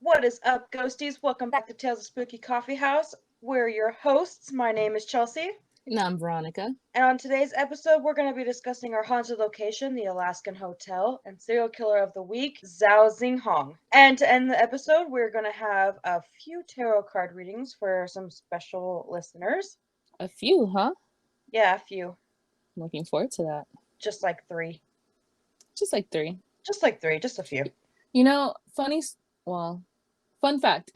What is up, Ghosties? Welcome back to Tales of Spooky Coffee House. We're your hosts. My name is Chelsea. And I'm Veronica. And on today's episode, we're going to be discussing our haunted location, the Alaskan Hotel, and serial killer of the week, Zhao Zhinhong. And to end the episode, we're going to have a few tarot card readings for some special listeners. A few, huh? Yeah, a few. I'm looking forward to that. Just like three. Just like three. Just a few. You know, fun fact.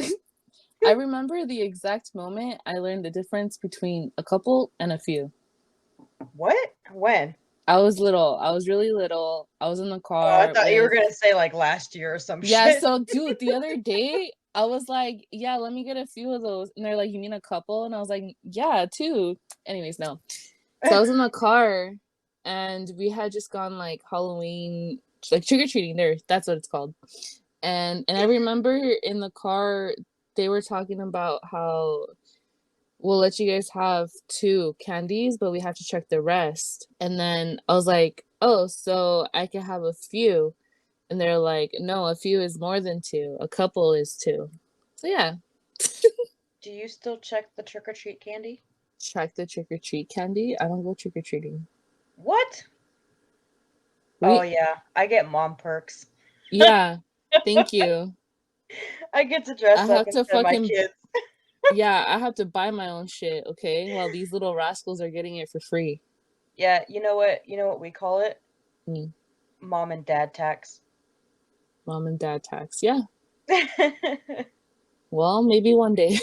I remember the exact moment I learned the difference between a couple and a few. What? When? I was little. I was really little. I was in the car. Oh, I thought you were going to say like last year or some shit. Yeah, so dude, the other day, I was like, yeah, let me get a few of those. And they're like, you mean a couple? And I was like, yeah, two. Anyways, no. So I was in the car and we had just gone like Halloween, like trick-or-treating there. That's what it's called. And I remember in the car, they were talking about how we'll let you guys have 2 candies, but we have to check the rest. And then I was like, oh, so I can have a few. And they're like, no, a few is more than 2. A couple is 2. So yeah. Do you still check the trick-or-treat candy? Check the trick-or-treat candy? I don't go trick-or-treating. What? Oh yeah, I get mom perks. Yeah, thank you. I get to dress up instead of my kids. Yeah, I have to buy my own shit, okay? While these little rascals are getting it for free. Yeah, you know what? You know what we call it? Mm. Mom and dad tax. Mom and dad tax, yeah. Well, maybe one day.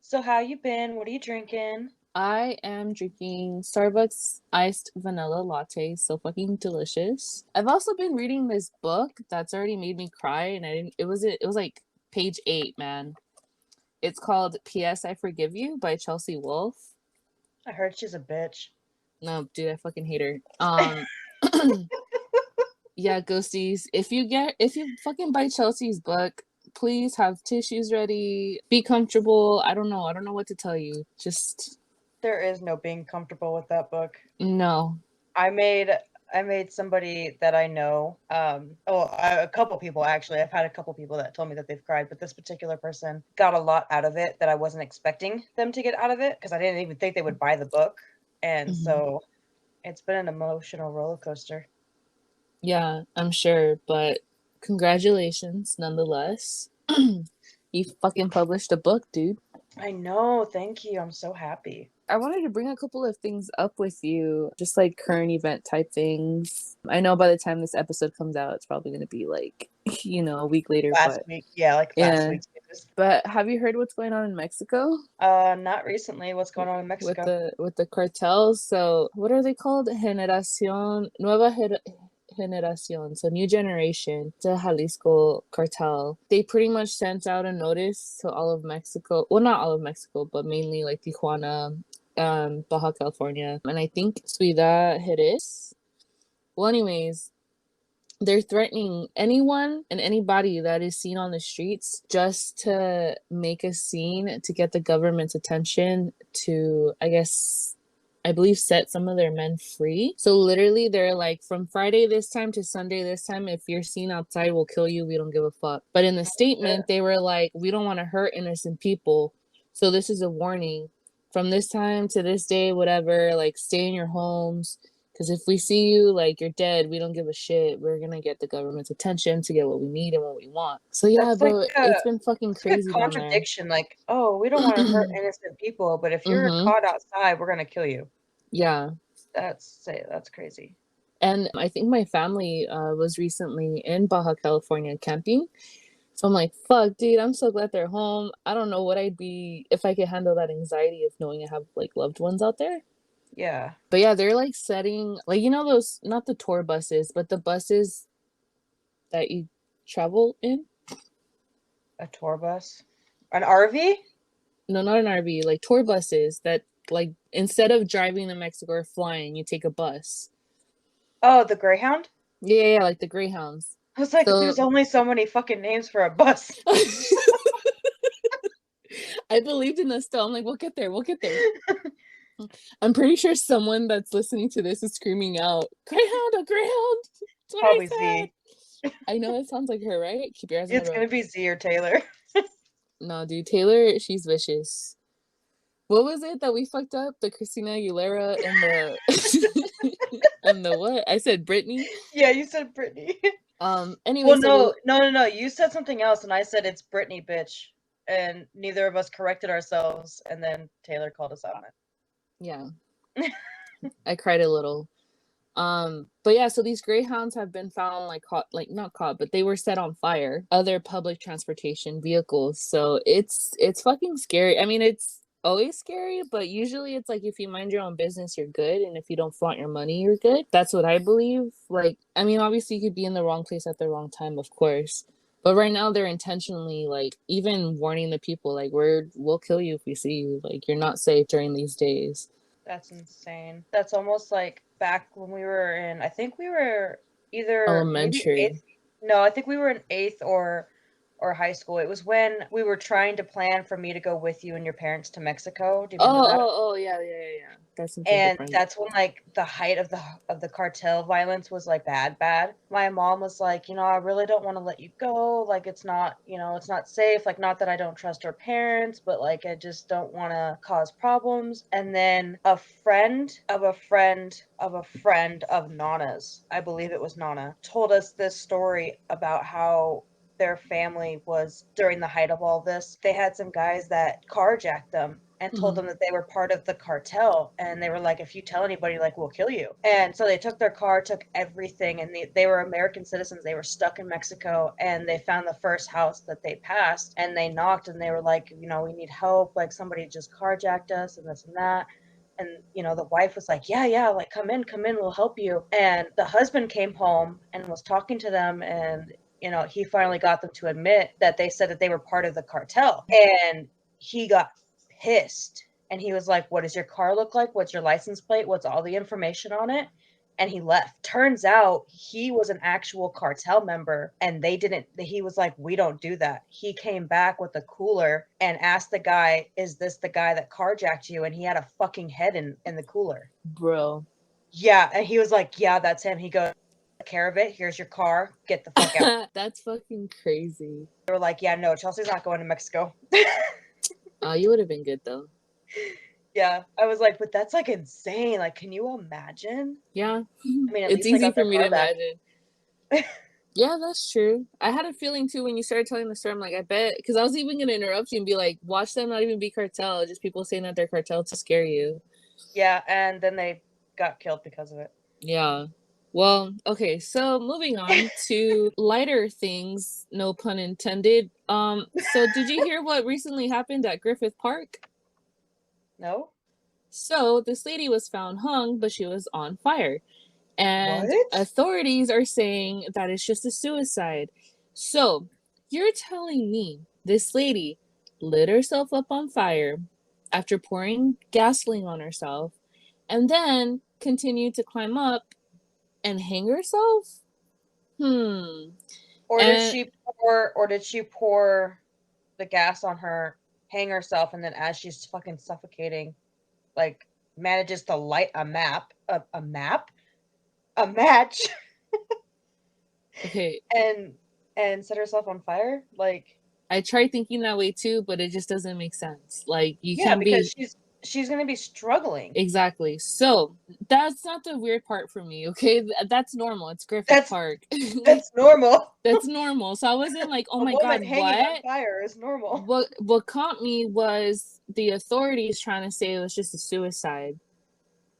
So how you been? What are you drinking? I am drinking Starbucks iced vanilla latte, so fucking delicious. I've also been reading this book that's already made me cry, and it was like page 8, man. It's called P.S. I Forgive You by Chelsea Wolfe. I heard she's a bitch. No, dude, I fucking hate her. Yeah, ghosties. If you fucking buy Chelsea's book, please have tissues ready. Be comfortable. I don't know what to tell you. Just there is no being comfortable with that book. No. I made somebody that I know, a couple people actually. I've had a couple people that told me that they've cried, but this particular person got a lot out of it that I wasn't expecting them to get out of it because I didn't even think they would buy the book. And so it's been an emotional roller coaster. Yeah, I'm sure, but congratulations nonetheless. You fucking published a book, dude. I know, thank you. I'm so happy. I wanted to bring a couple of things up with you, just like current event type things. I know by the time this episode comes out, it's probably going to be like, a week later. Last week. But have you heard what's going on in Mexico? Not recently. What's going on in Mexico? With the cartels. So what are they called? Nueva Generación, so New Generation, the Jalisco cartel. They pretty much sent out a notice to all of Mexico. Well, not all of Mexico, but mainly like Tijuana, Baja California, and I think Ciudad Juárez. Well, anyways, they're threatening anyone and anybody that is seen on the streets just to make a scene to get the government's attention to, I believe, set some of their men free. So literally they're like, from Friday this time to Sunday this time, if you're seen outside, we'll kill you. We don't give a fuck. But in the statement, they were like, we don't want to hurt innocent people. So this is a warning. From this time to this day, whatever, like, stay in your homes. Because if we see you, like, you're dead, we don't give a shit. We're going to get the government's attention to get what we need and what we want. So yeah, bro, it's been fucking crazy. Like a contradiction. Like, oh, we don't want to hurt innocent people, but if you're caught outside, we're going to kill you. Yeah. That's crazy. And I think my family was recently in Baja California camping. So I'm like, fuck, dude, I'm so glad they're home. I don't know what I'd be if I could handle that anxiety of knowing I have like loved ones out there. Yeah. But yeah, they're like setting, like, those, not the tour buses, but the buses that you travel in. A tour bus? An RV? No, not an RV. Like tour buses that, like, instead of driving to Mexico or flying, you take a bus. Oh, the Greyhound? Yeah, like the Greyhounds. I was like, there's only so many fucking names for a bus. I believed in us still. I'm like, we'll get there. I'm pretty sure someone that's listening to this is screaming out, Greyhound, a Greyhound. Probably Z. I know it sounds like her, right? Keep your eyes on the It's road. gonna be Z or Taylor. No, dude, Taylor, she's vicious. What was it that we fucked up? The Christina Aguilera and the and the what? I said Britney. Yeah, you said Brittany. Anyway, Well, so the no. You said something else, and I said it's Brittany, bitch. And neither of us corrected ourselves, and then Taylor called us out on yeah, it. I cried a little. But yeah, so these greyhounds have been found like caught, like not caught, but they were set on fire. Other public transportation vehicles. So it's fucking scary. I mean, it's always scary, but usually it's like if you mind your own business, you're good, and if you don't flaunt your money, you're good. That's what I believe. Like, I mean, obviously you could be in the wrong place at the wrong time, of course. But right now they're intentionally like even warning the people like we'll kill you if we see you. Like you're not safe during these days. That's insane. That's almost like back when we were in, I think we were either maybe Elementary. eighth. No, I think we were in eighth or high school. It was when we were trying to plan for me to go with you and your parents to Mexico. Do you remember that? Yeah, yeah, yeah, yeah. That's something And different. that's when like the height of the cartel violence was like bad. My mom was like, I really don't want to let you go. Like it's not, it's not safe. Like not that I don't trust our parents, but like I just don't want to cause problems. And then a friend of a friend of a friend of Nana's, I believe it was Nana, told us this story about how their family was during the height of all this. They had some guys that carjacked them and told them that they were part of the cartel, and they were like, if you tell anybody, like, we'll kill you. And so they took their car, took everything, and they were American citizens. They were stuck in Mexico, and they found the first house that they passed, and they knocked, and they were like, we need help, like somebody just carjacked us and this and that. And the wife was like, yeah, like come in, we'll help you. And the husband came home and was talking to them, and he finally got them to admit that they said that they were part of the cartel. And he got pissed, and he was like, what does your car look like? What's your license plate? What's all the information on it? And he left. Turns out he was an actual cartel member, and he was like, we don't do that. He came back with a cooler and asked the guy, is this the guy that carjacked you? And he had a fucking head in the cooler. Bro. Yeah. And he was like, yeah, that's him. He goes, take care of it. Here's your car. Get the fuck out. That's fucking crazy. They were like, yeah, no, Chelsea's not going to Mexico. You would have been good though. Yeah, I was like, but that's like insane. Like, can you imagine? Yeah. I mean, at It's least they easy got for their me to car back. imagine. Yeah, that's true. I had a feeling too when you started telling the story. I'm like, I bet, because I was even gonna interrupt you and be like, watch them not even be cartel, just people saying that they're cartel to scare you. Yeah, and then they got killed because of it. Yeah. Well, okay, so moving on to lighter things, no pun intended. So did you hear what recently happened at Griffith Park? No? So this lady was found hung, but she was on fire. And What? authorities are saying that it's just a suicide. So you're telling me this lady lit herself up on fire after pouring gasoline on herself and then continued to climb up and hang herself? Hmm. Or did And she pour the gas on her, hang herself, and then as she's fucking suffocating, like manages to light a match, okay, and set herself on fire? Like, I tried thinking that way too, but it just doesn't make sense. Like you yeah, can't because be she's gonna be struggling. exactly. So that's not the weird part for me, okay? That's normal. It's Griffith That's Park. that's normal. That's normal. So I wasn't like, oh A my woman god, hanging on what? fire is normal. What caught me was the authorities trying to say it was just a suicide.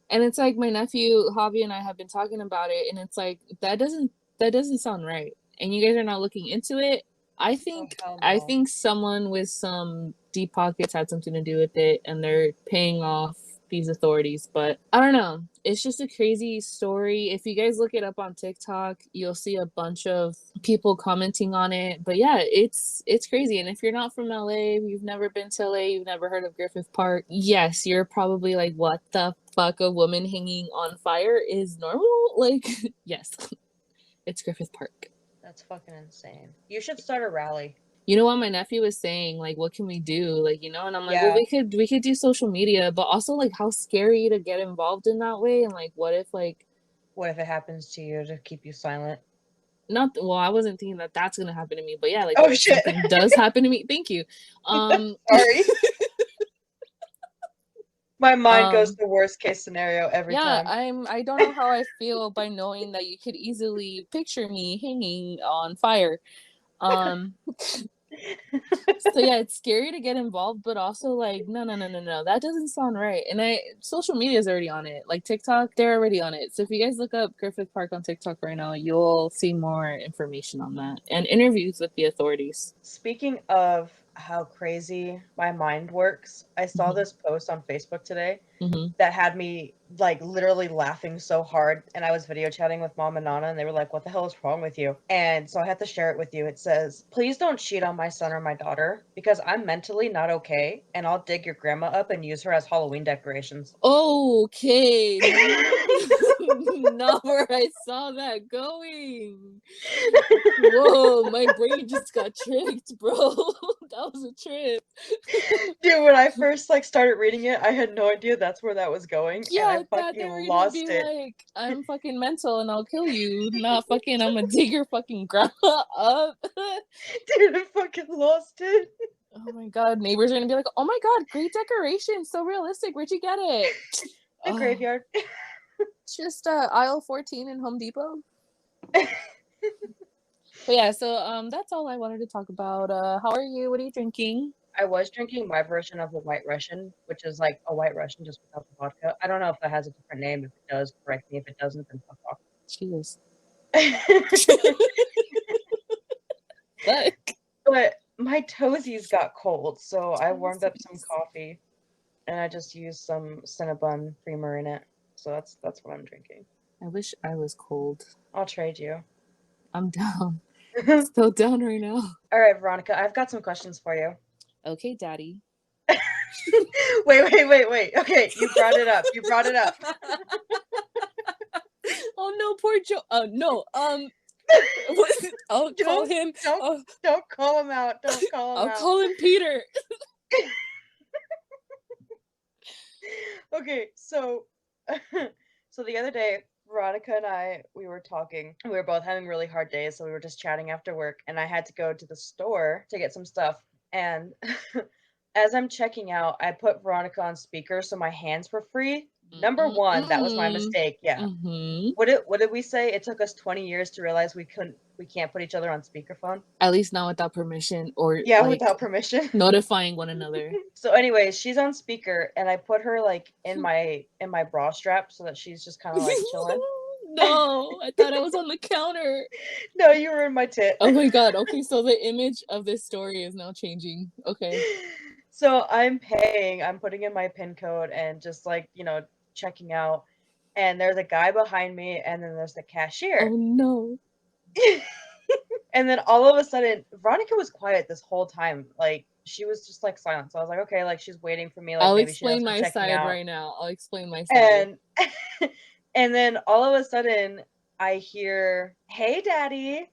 And it's like my nephew Javi and I have been talking about it, and it's like that doesn't sound right. And you guys are not looking into it. I Oh think hell I no. think someone with some deep pockets had something to do with it, and they're paying off these authorities. But I don't know. It's just a crazy story. If you guys look it up on TikTok, you'll see a bunch of people commenting on it. But yeah, it's crazy. And if you're not from LA, you've never been to LA, you've never heard of Griffith Park, yes, you're probably like, what the fuck? A woman hanging on fire is normal? Like, yes, it's Griffith Park. That's fucking insane. You should start a rally. You know what my nephew was saying, like, what can we do, like, and I'm like, well, Yeah. we could do social media, but also like how scary to get involved in that way, and like what if like What if it happens to you to keep you silent? not well, I wasn't thinking that that's gonna happen to me, but yeah, like Oh what if shit. something does happen to me? Thank you. Sorry. My mind goes um to worst case scenario every yeah, time. I don't know how I feel by knowing that you could easily picture me hanging on fire. Um so yeah, it's scary to get involved, but also like no, that doesn't sound right. And social media is already on it. Like TikTok, they're already on it. So if you guys look up Griffith Park on TikTok right now, you'll see more information on that and interviews with the authorities. Speaking of how crazy my mind works, I saw Mm-hmm. this post on Facebook today Mm-hmm. that had me like literally laughing so hard, and I was video chatting with mom and Nana, and they were like, what the hell is wrong with you? And so I had to share it with you. It says, please don't cheat on my son or my daughter because I'm mentally not okay, and I'll dig your grandma up and use her as Halloween decorations. Okay, not where I saw that going. Whoa, my brain just got tricked, bro. That was a trip. Dude, when I first like started reading it, I had no idea that's where that was going, Yeah, and I I thought fucking they were gonna lost be it. like, I'm fucking mental and I'll kill you. Not fucking, I'm gonna dig your fucking grandma up. Dude, I fucking lost it. Oh my god, neighbors are gonna be like, oh my god, great decoration, so realistic. Where'd you get it? The Oh, graveyard. just aisle 14 in Home Depot. But yeah, so that's all I wanted to talk about. How are you? What are you drinking? I was drinking my version of a White Russian, which is like a White Russian just without the vodka. I don't know if that has a different name. If it does, correct me. If it doesn't, then fuck off. Jesus. Fuck. But my toesies got cold, so I warmed up some Toesies. coffee, and I just used some Cinnabon creamer in it. So that's what I'm drinking. I wish I was cold. I'll trade you. I'm down. All Still down right now. right, Veronica, I've got some questions for you. Okay, daddy. Wait. Okay, you brought it up. You brought it up. Oh no, poor Joe. No. I'll call him. Don't call him out. Don't call him I'll out. call him Peter. Okay, so so the other day, Veronica and I, we were talking. We were both having really hard days, so we were just chatting after work, and I had to go to the store to get some stuff. And as I'm checking out, I put Veronica on speaker so my hands were free. Number one, that was my mistake. Yeah. Mm-hmm. What did we say? It took us 20 years to realize we can't put each other on speakerphone. At least not without permission or Yeah, like without permission. notifying one another. So anyways, she's on speaker, and I put her like in my bra strap so that she's just kind of like chilling. No, I thought I was on the counter. No, you were in my tit. Oh my god. Okay, so the image of this story is now changing. Okay. So I'm paying, I'm putting in my PIN code and just like, checking out. And there's a guy behind me, and then there's the Oh cashier. no. And then all of a sudden, Veronica was quiet this whole time. Like, she was just like silent. So I was like, okay, like she's waiting for me. Like I'll maybe she knows explain I'm my checking side out. right now. I'll explain my side. And and then all of a sudden I hear, "Hey, daddy."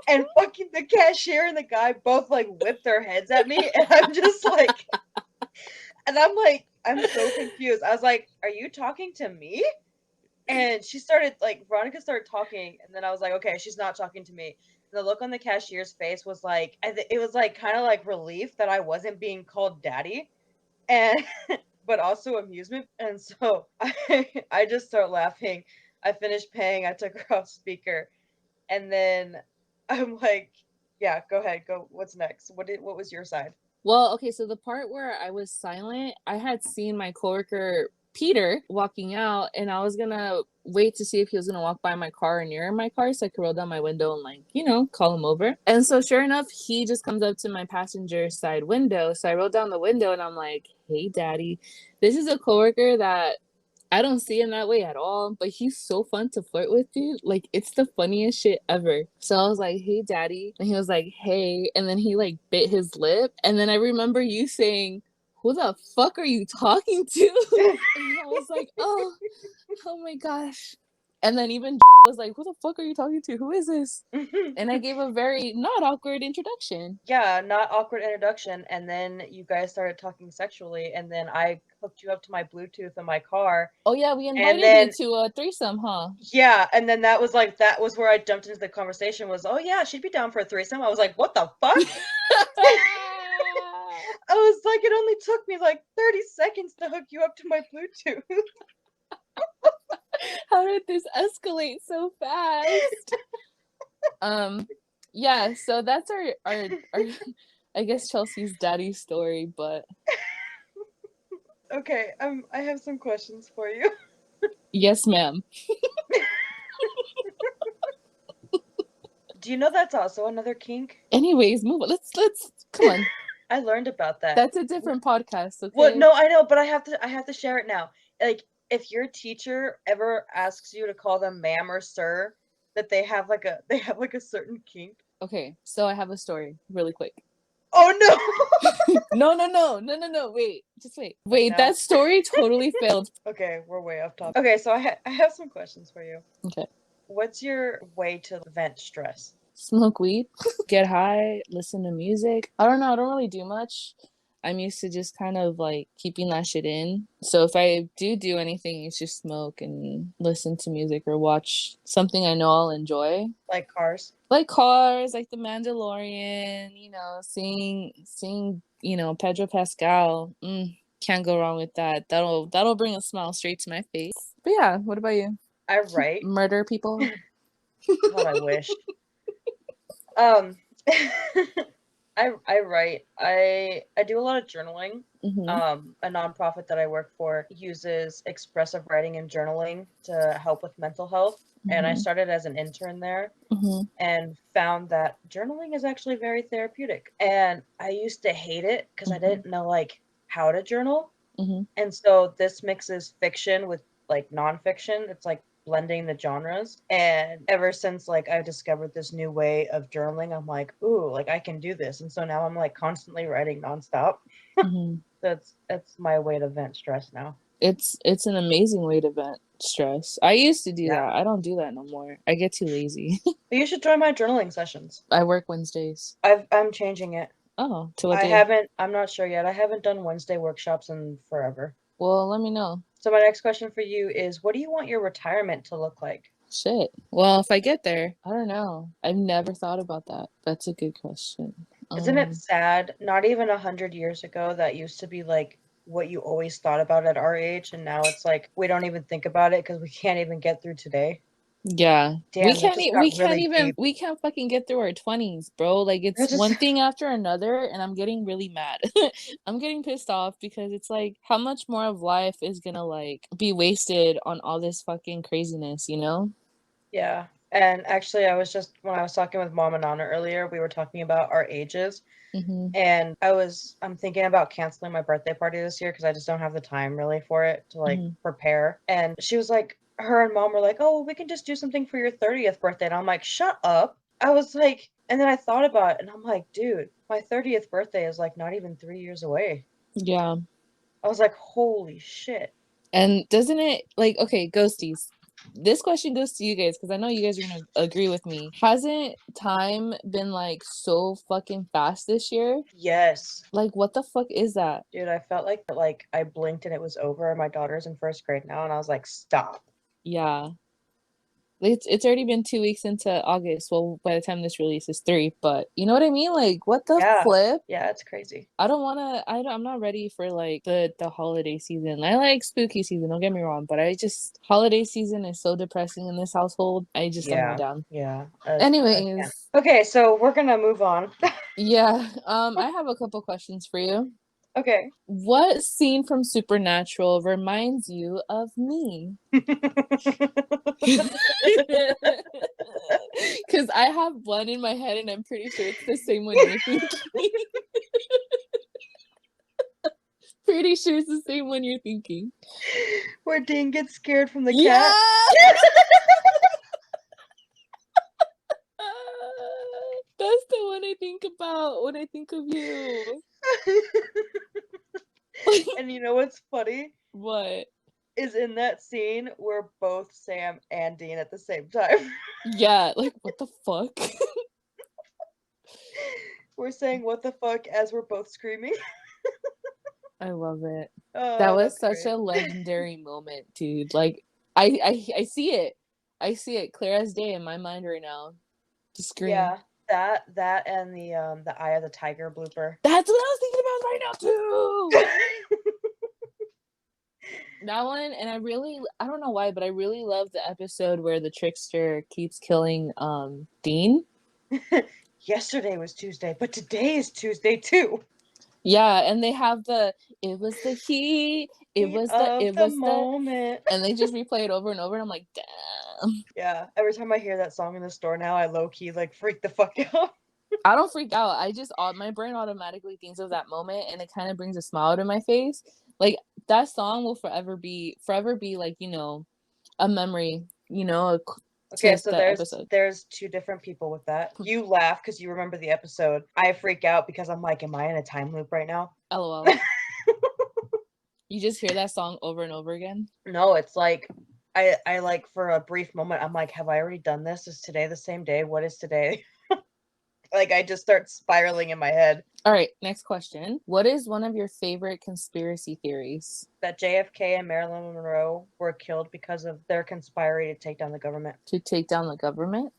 And fucking the cashier and the guy both like whip their heads at me, and I'm just like, and I'm like, I'm so confused. I was like, "Are you talking to me?" And Veronica started talking, and then I was like, "Okay, she's not talking to me." And the look on the cashier's face was like, it was like kind of like relief that I wasn't being called daddy, and but also amusement. And so I just start laughing. I finished paying. I took her off speaker, and then I'm like, "Yeah, go ahead. Go. What's next? What was your side?" Well, okay, so the part where I was silent, I had seen my coworker Peter walking out, and I was gonna wait to see if he was gonna walk by my car or near my car so I could roll down my window and like, call him over. And so sure enough, he just comes up to my passenger side window. So I rolled down the window and I'm like, "Hey daddy." This is a coworker that I don't see him that way at all, but he's so fun to flirt with, dude. Like, it's the funniest shit ever. So I was like, "Hey, daddy." And he was like, "Hey." And then he, like, bit his lip. And then I remember you saying, "Who the fuck are you talking to?" And I was like, oh my gosh. And then even was like, who the fuck are you talking to? Who is this? And I gave a very not awkward introduction. Yeah, not awkward introduction. And then you guys started talking sexually, and then I hooked you up to my Bluetooth in my car. Oh yeah, we And invited then, you to a threesome, huh? yeah, and then that was where I jumped into the conversation was, oh yeah, she'd be down for a threesome. I was like, what the fuck? I was like, it only took me like 30 seconds to hook you up to my Bluetooth. How did this escalate so fast? Yeah, so that's our I guess Chelsea's daddy story, but Okay, I have some questions for you. yes, ma'am. Do you know that's also another kink? Anyways, move on. Let's come on. I learned about that. That's a different podcast, okay? Well, no, I know, but I have to share it now. Like, if your teacher ever asks you to call them ma'am or sir, that they have like a certain kink. Okay, so I have a story really quick. Oh no. No. Wait, just wait. Wait, that story totally failed. Okay, we're way off topic. Okay, so I have some questions for you. Okay. What's your way to vent stress? Smoke weed, get high, listen to music. I don't know. I don't really do much. I'm used to just kind of like keeping that shit in. So if I do anything, it's just smoke and listen to music or watch something I know I'll enjoy. Like Cars? Like Cars, like The Mandalorian, you know, seeing you know, Pedro Pascal. Can't go wrong with that. That'll bring a smile straight to my face. But yeah, what about you? I write. Murder people? God, I wish. I write. I do a lot of journaling. Mm-hmm. A nonprofit that I work for uses expressive writing and journaling to help with mental health. Mm-hmm. And I started as an intern there, mm-hmm. and found that journaling is actually very therapeutic. And I used to hate it because mm-hmm. I didn't know like how to journal. Mm-hmm. And so this mixes fiction with like nonfiction. It's like blending the genres. And ever since like I discovered this new way of journaling, I'm like, ooh, like I can do this. And so now I'm like constantly writing nonstop. Mm-hmm. That's my way to vent stress now. It's an amazing way to vent stress. I used to do that. I don't do that no more. I get too lazy. But you should join my journaling sessions. I work Wednesdays. I'm changing it. Oh, to what day? I'm not sure yet. I haven't done Wednesday workshops in forever. Well, let me know. So my next question for you is, what do you want your retirement to look like? Shit. Well, if I get there, I don't know. I've never thought about that. That's a good question. Isn't it sad? Not even 100 years ago, that used to be like what you always thought about at our age, and now it's like we don't even think about it because we can't even get through today. Yeah. Damn, we can't fucking get through our 20s, bro. Like it's one thing after another, and I'm getting really mad. I'm getting pissed off because it's like how much more of life is gonna like be wasted on all this fucking craziness, you know? Yeah. And actually, when I was talking with Mom and Nana earlier, we were talking about our ages. Mm-hmm. And I'm thinking about canceling my birthday party this year because I just don't have the time really for it to like mm-hmm. prepare. And she was like, her and Mom were like, oh, we can just do something for your 30th birthday. And I'm like, shut up. I was like, and then I thought about it and I'm like, dude, my 30th birthday is like not even 3 years away. Yeah. I was like, holy shit. And doesn't it like, okay, Ghosties. This question goes to you guys because I know you guys are gonna agree with me. Hasn't time been like so fucking fast this year? Yes. Like what the fuck is that? Dude, I felt like I blinked and it was over. My daughter's in first grade now and I was like, stop. Yeah. It's already been 2 weeks into August. Well, by the time this releases 3, but you know what I mean? Like, what the flip? Yeah, it's crazy. I'm not ready for like the holiday season. I like spooky season, don't get me wrong, but holiday season is so depressing in this household. I just don't go down. Yeah. Anyways. Okay, so we're gonna move on. Yeah. I have a couple questions for you. Okay. What scene from Supernatural reminds you of me? Because I have one in my head and I'm pretty sure it's the same one you're thinking. Pretty sure it's the same one you're thinking. Where Dean gets scared from the cat? That's the one I think about when I think of you. And you know what's funny? What? is in that scene where both Sam and Dean at the same time. Yeah, like what the fuck? We're saying what the fuck as we're both screaming. I love it. That Oh, was that's such great. a legendary moment, dude. Like I see it. I see it clear as day in my mind right now. The scream. Yeah, that and the Eye of the Tiger blooper. That's what I was thinking about right now too. That one, and I don't know why, but I really love the episode where the trickster keeps killing Dean. Yesterday was Tuesday, but today is Tuesday too. Yeah, and they have the it was the heat, Heat of it the was the moment. and they just replay it over and over and I'm like, damn. Yeah, every time I hear that song in the store now, I low key like freak the fuck out. I don't freak out. I just my brain automatically thinks of that moment and it kind of brings a smile to my face. Like that song will forever be like, a memory, Okay, to so that there's episode. there's two different people with that. You laugh because you remember the episode. I freak out because I'm like, am I in a time loop right now? LOL. You just hear that song over and over again. No, it's like I like for a brief moment, I'm like, have I already done this? Is today the same day? What is today? Like I just start spiraling in my head. All right, next question. What is one of your favorite conspiracy theories? That JFK and Marilyn Monroe were killed because of their conspiring to take down the government. To take down the government?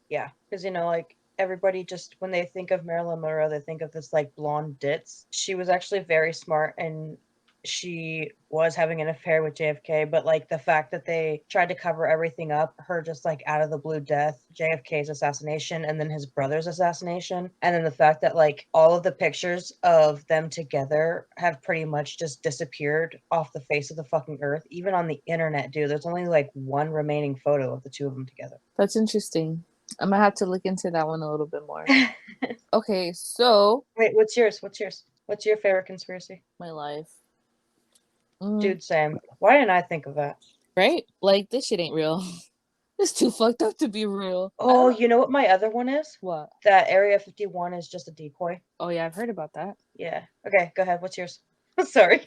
Yeah, because like everybody just when they think of Marilyn Monroe, they think of this like blonde ditz. She was actually very smart and she was having an affair with JFK, but like the fact that they tried to cover everything up, her just like out of the blue death, JFK's assassination, and then his brother's assassination, and then the fact that like all of the pictures of them together have pretty much just disappeared off the face of the fucking earth, even on the internet, dude. There's only like one remaining photo of the two of them together. That's interesting. I'm gonna have to look into that one a little bit more. Okay, so Wait, what's yours? What's yours? What's your favorite conspiracy? my life. Dude, Sam, why didn't I think of that? Right? Like this shit ain't real. It's too fucked up to be real. Oh, you know what my other one is? What? That Area 51 is just a decoy. Oh yeah, I've heard about that. Yeah. Okay, go ahead. What's yours? Sorry.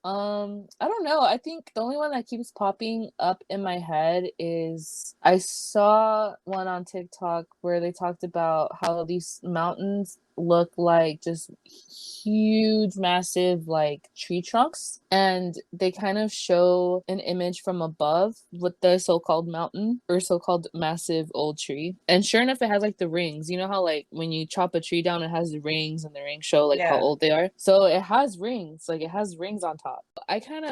I don't know. I think the only one that keeps popping up in my head is I saw one on TikTok where they talked about how these mountains look like just huge, massive like tree trunks, and they kind of show an image from above with the so-called mountain or so-called massive old tree. And sure enough, it has like the rings. You know how like when you chop a tree down, it has the rings and the rings show like how Yeah. old they are. So it has rings, like it has rings on top. I kind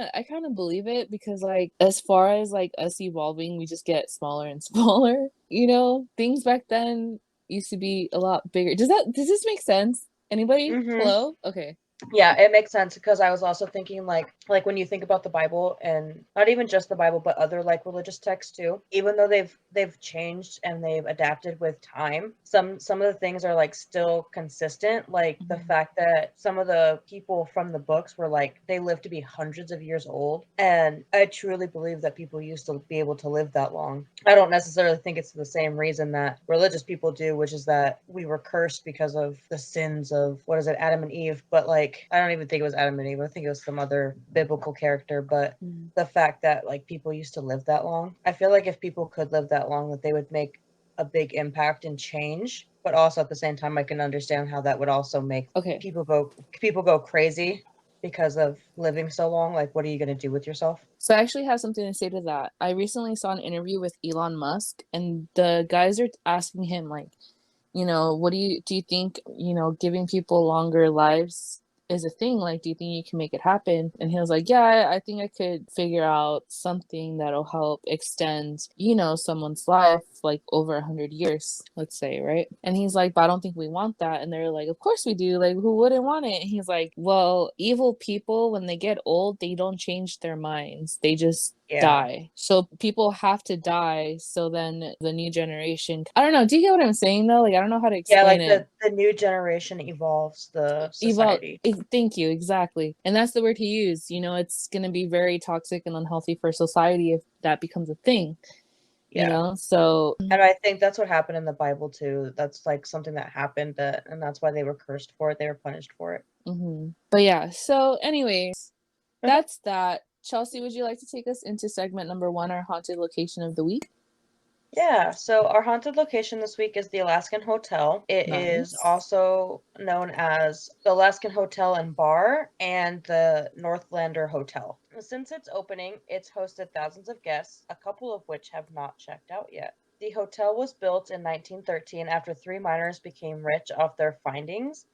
of believe it because like as far as like us evolving, we just get smaller and smaller. Things back then used to be a lot bigger. Does this make sense? Anybody? Mm-hmm. Hello? Okay. Yeah, it makes sense because I was also thinking like when you think about the Bible and not even just the Bible but other like religious texts too, even though they've changed and they've adapted with time, some of the things are like still consistent, like the fact that some of the people from the books were like they lived to be hundreds of years old, and I truly believe that people used to be able to live that long. I don't necessarily think it's the same reason that religious people do, which is that we were cursed because of the sins of what is it, Adam and Eve, but like I don't even think it was Adam and Eve. I think it was some other biblical character. But the fact that like people used to live that long, I feel like if people could live that long, that they would make a big impact and change. But also at the same time, I can understand how that would also make Okay. people go crazy because of living so long. Like, what are you going to do with yourself? So I actually have something to say to that. I recently saw an interview with Elon Musk, and the guys are asking him like, what do you think, giving people longer lives is a thing? Like, do you think you can make it happen? And he was like, yeah, I think I could figure out something that'll help extend, someone's life like over 100 years, let's say, right? And he's like, but I don't think we want that. And they're like, of course we do. Like, who wouldn't want it? And he's like, well, evil people, when they get old, they don't change their minds. They just die. So people have to die. So then the new generation, I don't know. Do you get what I'm saying though? Like, I don't know how to explain it. The new generation evolves the society. Thank you. Exactly. And that's the word he used. It's going to be very toxic and unhealthy for society if that becomes a thing. So. And I think that's what happened in the Bible too. That's like something that happened, and that's why they were cursed for it. They were punished for it. But yeah. So, anyways, that's that. Chelsea, would you like to take us into segment number 1, our haunted location of the week? Yeah, so our haunted location this week is the Alaskan Hotel. It is Nice. also known as the Alaskan Hotel and Bar and the Northlander Hotel. Since its opening, it's hosted thousands of guests, a couple of which have not checked out yet. The hotel was built in 1913 after 3 miners became rich off their findings,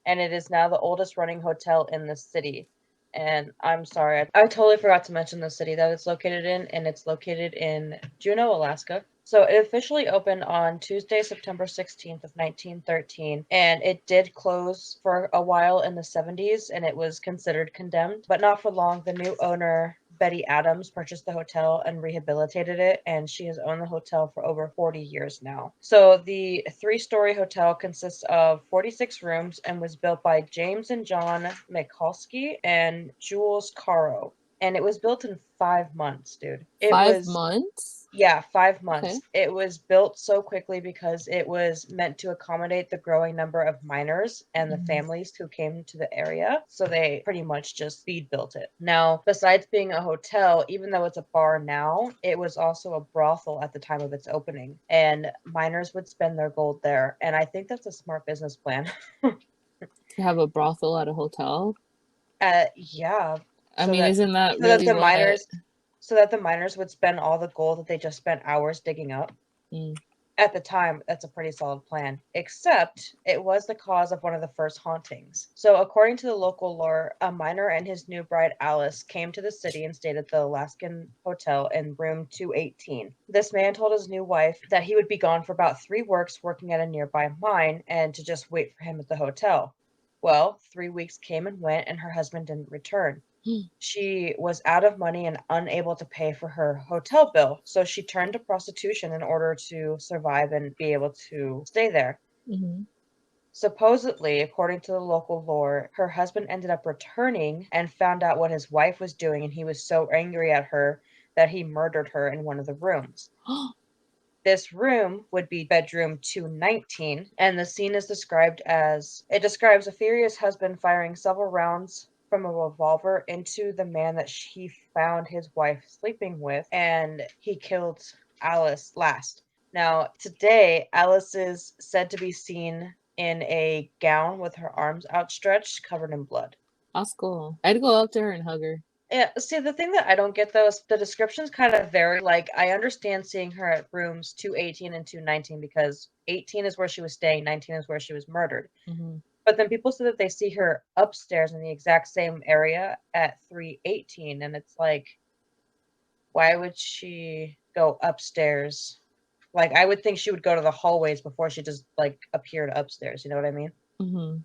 and it is now the oldest running hotel in the city. And I'm sorry, I totally forgot to mention the city that it's located in, and it's located in Juneau, Alaska. So it officially opened on Tuesday, September 16th of 1913, and it did close for a while in the 70s, and it was considered condemned, but not for long. The new owner, Betty Adams, purchased the hotel and rehabilitated it, and she has owned the hotel for over 40 years now. So the 3-story hotel consists of 46 rooms and was built by James and John Mikulski and Jules Caro. And it was built in 5 months, dude. It 5 was months? Yeah, 5 Okay. months. It was built so quickly because it was meant to accommodate the growing number of miners and the families who came to the area. So they pretty much just speed built it. Now, besides being a hotel, even though it's a bar now, it was also a brothel at the time of its opening. And miners would spend their gold there. And I think that's a smart business plan. To have a brothel at a hotel? Yeah. I So mean, that isn't that so that really the what? miners would spend all the gold that they just spent hours digging up. Mm. At the time, that's a pretty solid plan, except it was the cause of one of the first hauntings. So, according to the local lore, a miner and his new bride Alice came to the city and stayed at the Alaskan Hotel in room 218. This man told his new wife that he would be gone for about 3 weeks working at a nearby mine and to just wait for him at the hotel. Well, 3 weeks came and went, and her husband didn't return. She was out of money and unable to pay for her hotel bill, so she turned to prostitution in order to survive and be able to stay there. Mm-hmm. Supposedly, according to the local lore, her husband ended up returning and found out what his wife was doing, and he was so angry at her that he murdered her in one of the rooms. This room would be bedroom 219, and the scene is described as it describes a furious husband firing several rounds from a revolver into the man that he found his wife sleeping with, and he killed Alice last. Now, today, Alice is said to be seen in a gown with her arms outstretched, covered in blood. That's cool. I'd go up to her and hug her. Yeah, see, the thing that I don't get though is the descriptions kind of vary. Like, I understand seeing her at rooms 218 and 219 because 18 is where she was staying, 19 is where she was murdered. Mm-hmm. But then people say that they see her upstairs in the exact same area at 318, and it's like, why would she go upstairs? Like, I would think she would go to the hallways before she just, like, appeared upstairs, you know what I mean? Mm-hmm.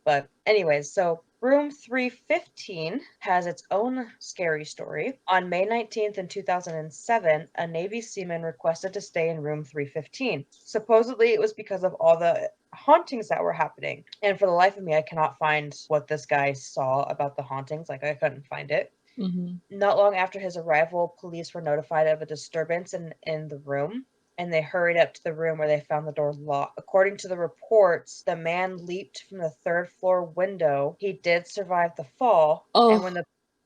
But anyways, so room 315 has its own scary story. On May 19th in 2007, a Navy seaman requested to stay in room 315. Supposedly it was because of all the hauntings that were happening. And for the life of me, I cannot find what this guy saw about the hauntings. Like, I couldn't find it. Mm-hmm. Not long after his arrival, police were notified of a disturbance in the room, and they hurried up to the room where they found the door locked. According to the reports, the man leaped from the 3rd floor window. He did survive the fall, and Oh,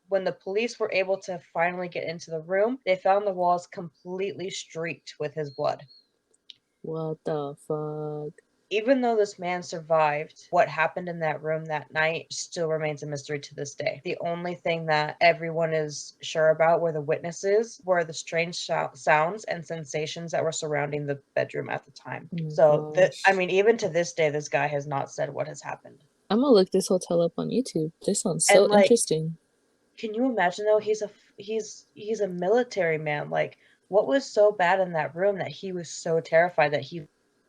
when the police were able to finally get into the room, they found the walls completely streaked with his blood. what the fuck? Even though this man survived, what happened in that room that night still remains a mystery to this day. The only thing that everyone is sure about were the witnesses, were the strange sounds and sensations that were surrounding the bedroom at the time. Oh my So, I gosh. mean, even to this day, this guy has not said what has happened. I'm gonna look this hotel up on YouTube. This sounds And so like, interesting. can you imagine though? He's a military man. Like, what was so bad in that room that he was so terrified that he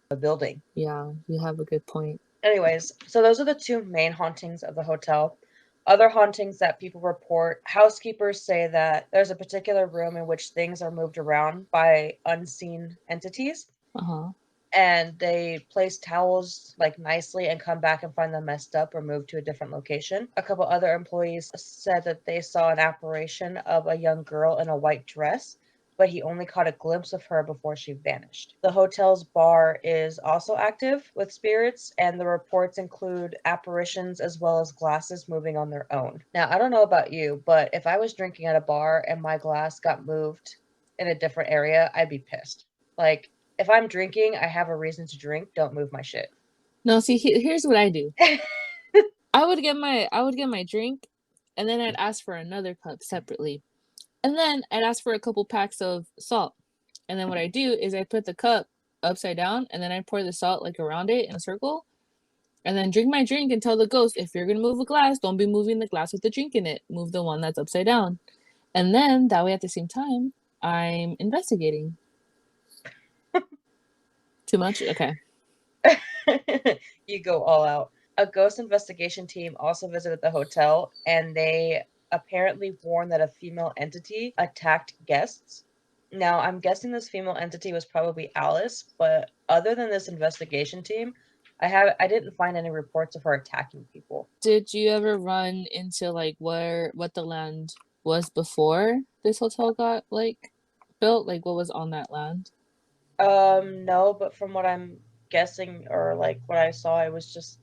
a building? Yeah, you have a good point. Anyways, so those are the 2 main hauntings of the hotel. Other hauntings that people report, housekeepers say that there's a particular room in which things are moved around by unseen entities, Uh-huh. and they place towels like nicely and come back and find them messed up or moved to a different location. A couple other employees said that they saw an apparition of a young girl in a white dress but he only caught a glimpse of her before she vanished. The hotel's bar is also active with spirits, and the reports include apparitions as well as glasses moving on their own. Now, I don't know about you, but if I was drinking at a bar and my glass got moved in a different area, I'd be pissed. Like, if I'm drinking, I have a reason to drink, don't move my shit. No, see, here's what I do. I would get my drink, and then I'd ask for another cup separately. And then I'd ask for a couple packs of salt. And then what I do is I put the cup upside down, and then I pour the salt like around it in a circle, and then drink my drink and tell the ghost, if you're gonna move a glass, don't be moving the glass with the drink in it. Move the one that's upside down. And then that way at the same time, I'm investigating. Too much? Okay. You go all out. A ghost investigation team also visited the hotel, and they apparently warned that a female entity attacked guests. Now, I'm guessing this female entity was probably Alice, but other than this investigation team, I didn't find any reports of her attacking people. Did you ever run into like what the land was before this hotel got like built? Like what was on that land? No, but from what I'm guessing or like what I saw, it was just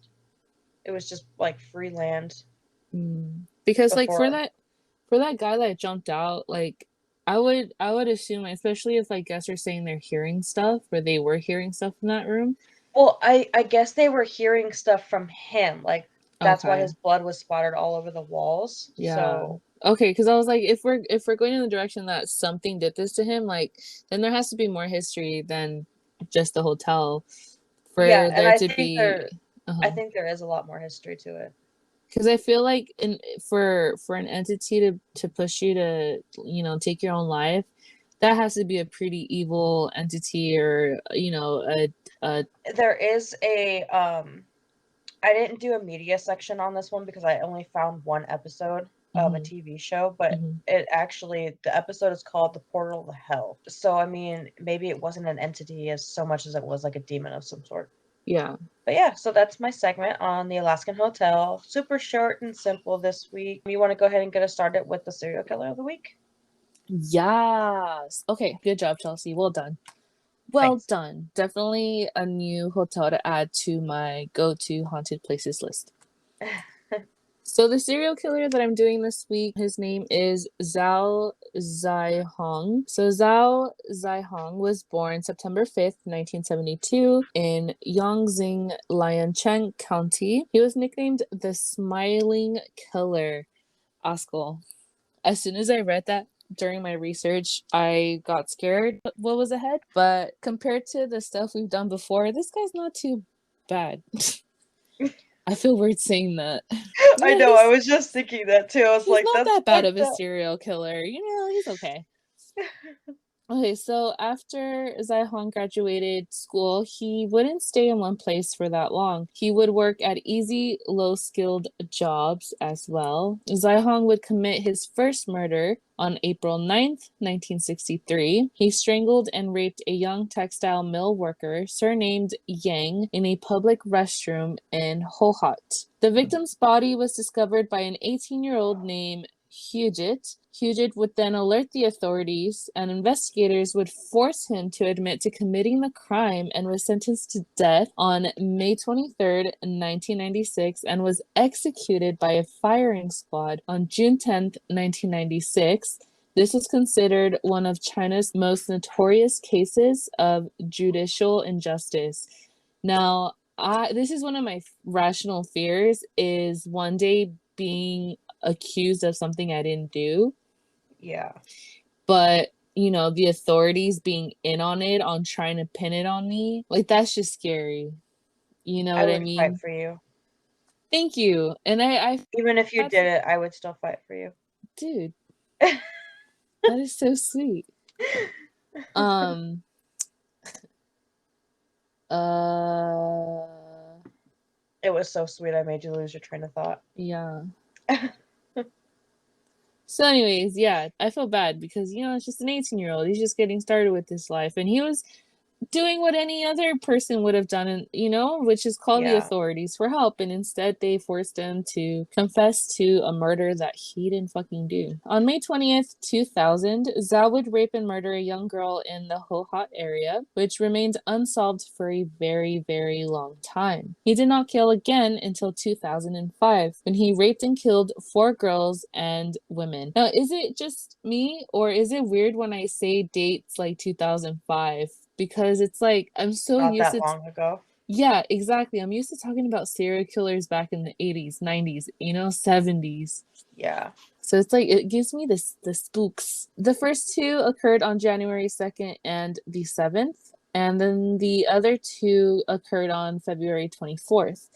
like free land Because like before. for that guy that jumped out, like I would assume, especially if like guests are saying they're hearing stuff or they were hearing stuff in that room. Well, I guess they were hearing stuff from him. Like that's why Okay. his blood was splattered all over the walls. Yeah. So Okay, because I was like, if we're going in the direction that something did this to him, like then there has to be more history than just the hotel yeah, for and there to be. I Uh-huh. think there is a lot more history to it. Because I feel like in for an entity to push you to take your own life, that has to be a pretty evil entity or a There is a I didn't do a media section on this one because I only found one episode of a mhm, TV show, but mhm. it actually the episode is called The Portal to Hell. So I mean, maybe it wasn't an entity as so much as it was like a demon of some sort. Yeah. But yeah, so that's my segment on the Alaskan Hotel. Super short and simple this week. You want to go ahead and get us started with the serial killer of the week? Yes. Okay, good job, Chelsea. Well done. Well Thanks. done. Definitely a new hotel to add to my go-to haunted places list. So the serial killer that I'm doing this week, his name is Zhao Zhinhong. So Zhao Zhinhong was born September 5th, 1972 in Yongxing, Liancheng County. He was nicknamed the Smiling Killer. Oscar. As soon as I read that during my research, I got scared what was ahead. But compared to the stuff we've done before, this guy's not too bad. I feel weird saying that. I Yeah, know, I was just thinking that too. I was he's like, not that's that bad of fucked a up. serial killer. He's okay. Okay, so after Zaihong graduated school, he wouldn't stay in one place for that long. He would work at easy, low-skilled jobs as well. Zaihong would commit his first murder on April 9th, 1963. He strangled and raped a young textile mill worker surnamed Yang in a public restroom in Hohhot. The victim's body was discovered by an 18-year-old named Hugit. Hugit would then alert the authorities, and investigators would force him to admit to committing the crime and was sentenced to death on May 23rd, 1996, and was executed by a firing squad on June 10th, 1996. This is considered one of China's most notorious cases of judicial injustice. Now, this is one of my rational fears is one day being accused of something I didn't do, Yeah, but the authorities being in on it, on trying to pin it on me, like that's just scary. You know I what I would fight mean? for you. Thank you. And I Even if you that did it, I would still fight for you. dude, that is so sweet. Um uh It was so sweet, I made you lose your train of thought. yeah. So anyways, yeah, I feel bad because it's just an 18-year-old. He's just getting started with this life, and he was doing what any other person would have done, and which is call the Yeah. authorities for help. And instead, they forced him to confess to a murder that he didn't fucking do. On May 20th, 2000, Zhao would rape and murder a young girl in the Hohhot area, which remained unsolved for a very, very long time. He did not kill again until 2005, when he raped and killed 4 girls and women. Now, is it just me, or is it weird when I say dates like 2005? Because it's like I'm so Not used that to long ago. yeah, exactly. I'm used to talking about serial killers back in the 80s, 90s, 70s. Yeah. So it's like it gives me the spooks. The first 2 occurred on January 2nd and the 7th, and then the other 2 occurred on February 24th.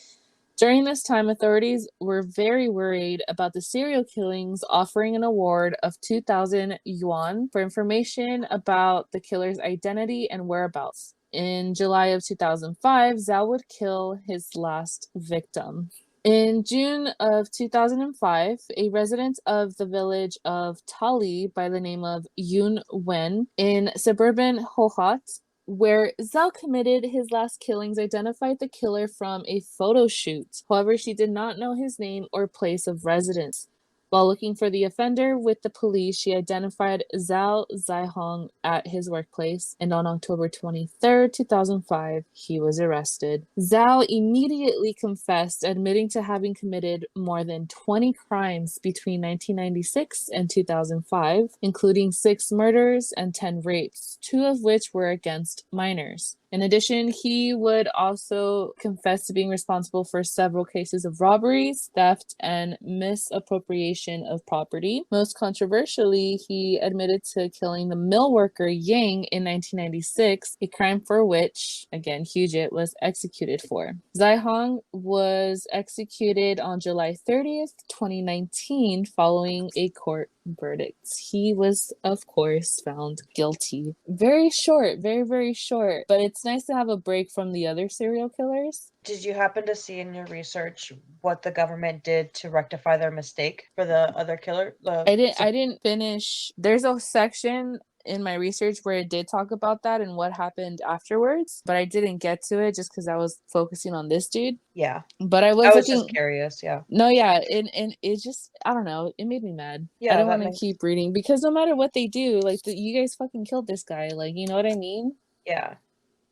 During this time, authorities were very worried about the serial killings, offering an award of 2,000 yuan for information about the killer's identity and whereabouts. In July of 2005, Zhao would kill his last victim. In June of 2005, a resident of the village of Tali by the name of Yun Wen in suburban Hohhot, where Zhao committed his last killings, identified the killer from a photo shoot. However, she did not know his name or place of residence. While looking for the offender with the police, she identified Zhao Zhinhong at his workplace, and on October 23rd, 2005, he was arrested. Zhao immediately confessed, admitting to having committed more than 20 crimes between 1996 and 2005, including 6 murders and 10 rapes, 2 of which were against minors. In addition, he would also confess to being responsible for several cases of robberies, theft, and misappropriation of property. Most controversially, he admitted to killing the mill worker Yang in 1996, a crime for which, again, Hugit was executed for. Zhinhong was executed on July 30th, 2019, following a court verdict. He was, of course, found guilty. Very short, very, very short, but it's nice to have a break from the other serial killers. Did you happen to see in your research what the government did to rectify their mistake for the other killer? I didn't finish. There's a section in my research where it did talk about that and what happened afterwards, but I didn't get to it just because I was focusing on this dude. Yeah. But I I was was just looking. curious, yeah. No, yeah, and it just, I don't know, it made me mad. I Yeah, don't that want to makes keep reading because no matter what they do, like you guys fucking killed this guy. Like, you know what I mean? yeah.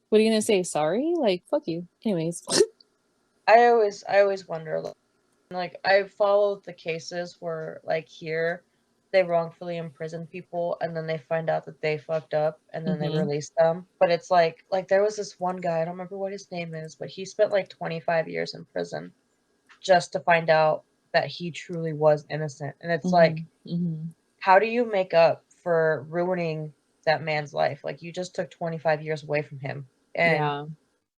What are you gonna say? Sorry? Like, fuck you. Anyways. I always wonder, like I followed the cases where like here they wrongfully imprison people and then they find out that they fucked up and then they Mm-hmm. release them. But it's like there was this one guy, I don't remember what his name is, but he spent like 25 years in prison just to find out that he truly was innocent. And it's like, Mm-hmm. Mm-hmm. how do you make up for ruining that man's life? Like you just took 25 years away from him and Yeah.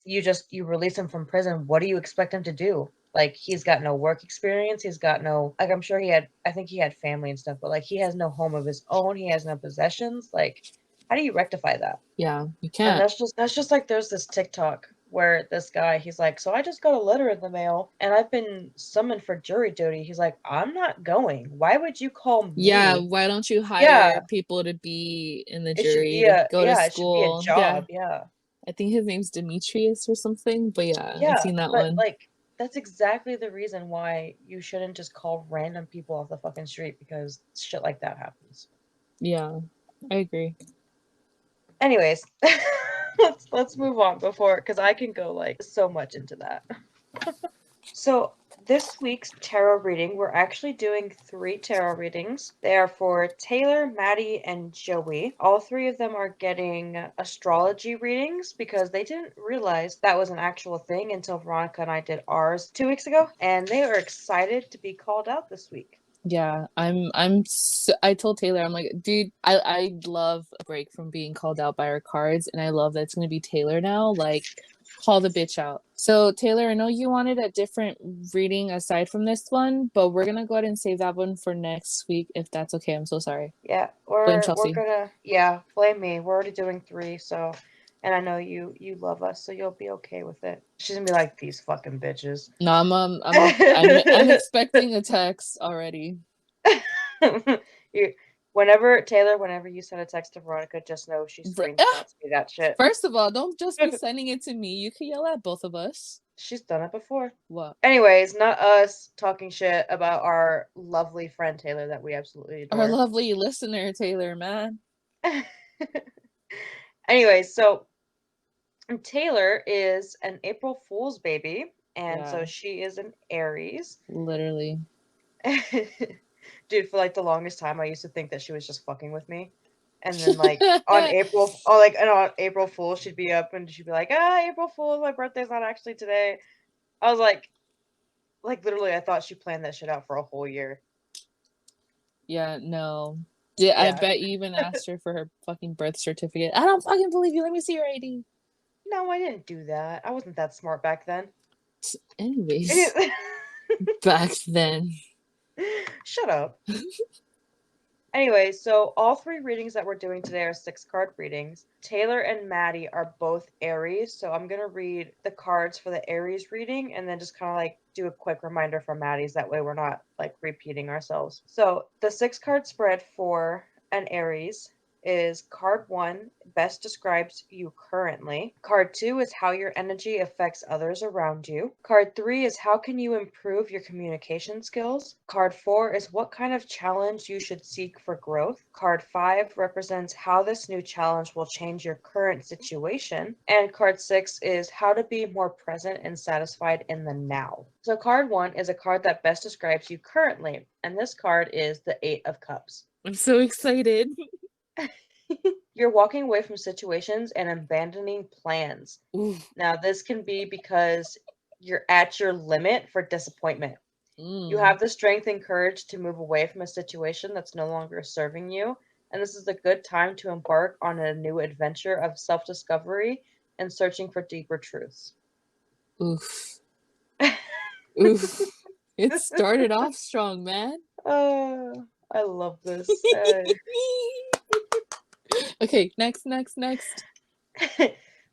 you release him from prison. What do you expect him to do? Like he's got no work experience. He's got no, like, I'm sure I think he had family and stuff, but like he has no home of his own. He has no possessions. Like, how do you rectify that? Yeah. You And can't. that's just like there's this TikTok where this guy, he's like, so I just got a letter in the mail and I've been summoned for jury duty. He's like, I'm not going. Why would you call Yeah, me? why don't you Yeah, hire people to be in the it should jury be to a go to yeah, it should be a school? Yeah. job. Yeah. I think his name's Demetrius or something, but yeah, I've Yeah, seen that but one. like that's exactly the reason why you shouldn't just call random people off the fucking street because shit like that happens. Yeah, I agree. Anyways, let's move on before because I can go like so much into that. So this week's tarot reading, we're actually doing 3 tarot readings. They are for Taylor, Maddie, and Joey. All 3 of them are getting astrology readings because they didn't realize that was an actual thing until Veronica and I did ours 2 weeks ago, and they are excited to be called out this week. Yeah, I told Taylor, I'm like, dude, I love a break from being called out by our cards, and I love that it's gonna be Taylor now. Like, call the bitch out. So Taylor, I know you wanted a different reading aside from this one, but we're gonna go ahead and save that one for next week if that's okay. I'm so sorry. Yeah, Blame we're Chelsea. gonna blame me. We're already doing 3, so and I know you love us, so you'll be okay with it. She's gonna be like these fucking bitches. No, I'm expecting a text already. You, whenever you send a text to Veronica, just know she screenshots me that shit. First of all, don't just be sending it to me. You can yell at both of us. She's done it before. What? Anyways, not us talking shit about our lovely friend Taylor that we absolutely adore. Our lovely listener, Taylor, man. Anyways, so Taylor is an April Fool's baby, and so she is an Aries. Literally. Dude, for like the longest time, I used to think that she was just fucking with me. And then like on April Fool, she'd be up and she'd be like, April Fool, my birthday's not actually today. I was like literally, I thought she planned that shit out for a whole year. Yeah, no. I bet you even asked her for her fucking birth certificate. I don't fucking believe you. Let me see your ID. No, I didn't do that. I wasn't that smart back then. Anyways, back then. Shut up. Anyway, so all 3 readings that we're doing today are 6-card readings. Taylor and Maddie are both Aries, so I'm going to read the cards for the Aries reading and then just kind of like do a quick reminder for Maddie's. That way we're not like repeating ourselves. So the 6-card spread for an Aries is card 1 best describes you currently. Card 2 is how your energy affects others around you. Card 3 is how can you improve your communication skills. Card 4 is what kind of challenge you should seek for growth. Card 5 represents how this new challenge will change your current situation. And card 6 is how to be more present and satisfied in the now. So card 1 is a card that best describes you currently, and this card is the 8 of Cups. I'm so excited. You're walking away from situations and abandoning plans. Ooh. Now, this can be because you're at your limit for disappointment. You have the strength and courage to move away from a situation that's no longer serving you, and this is a good time to embark on a new adventure of self-discovery and searching for deeper truths. Oof. Oof. It started off strong, man. I love this. Okay, next.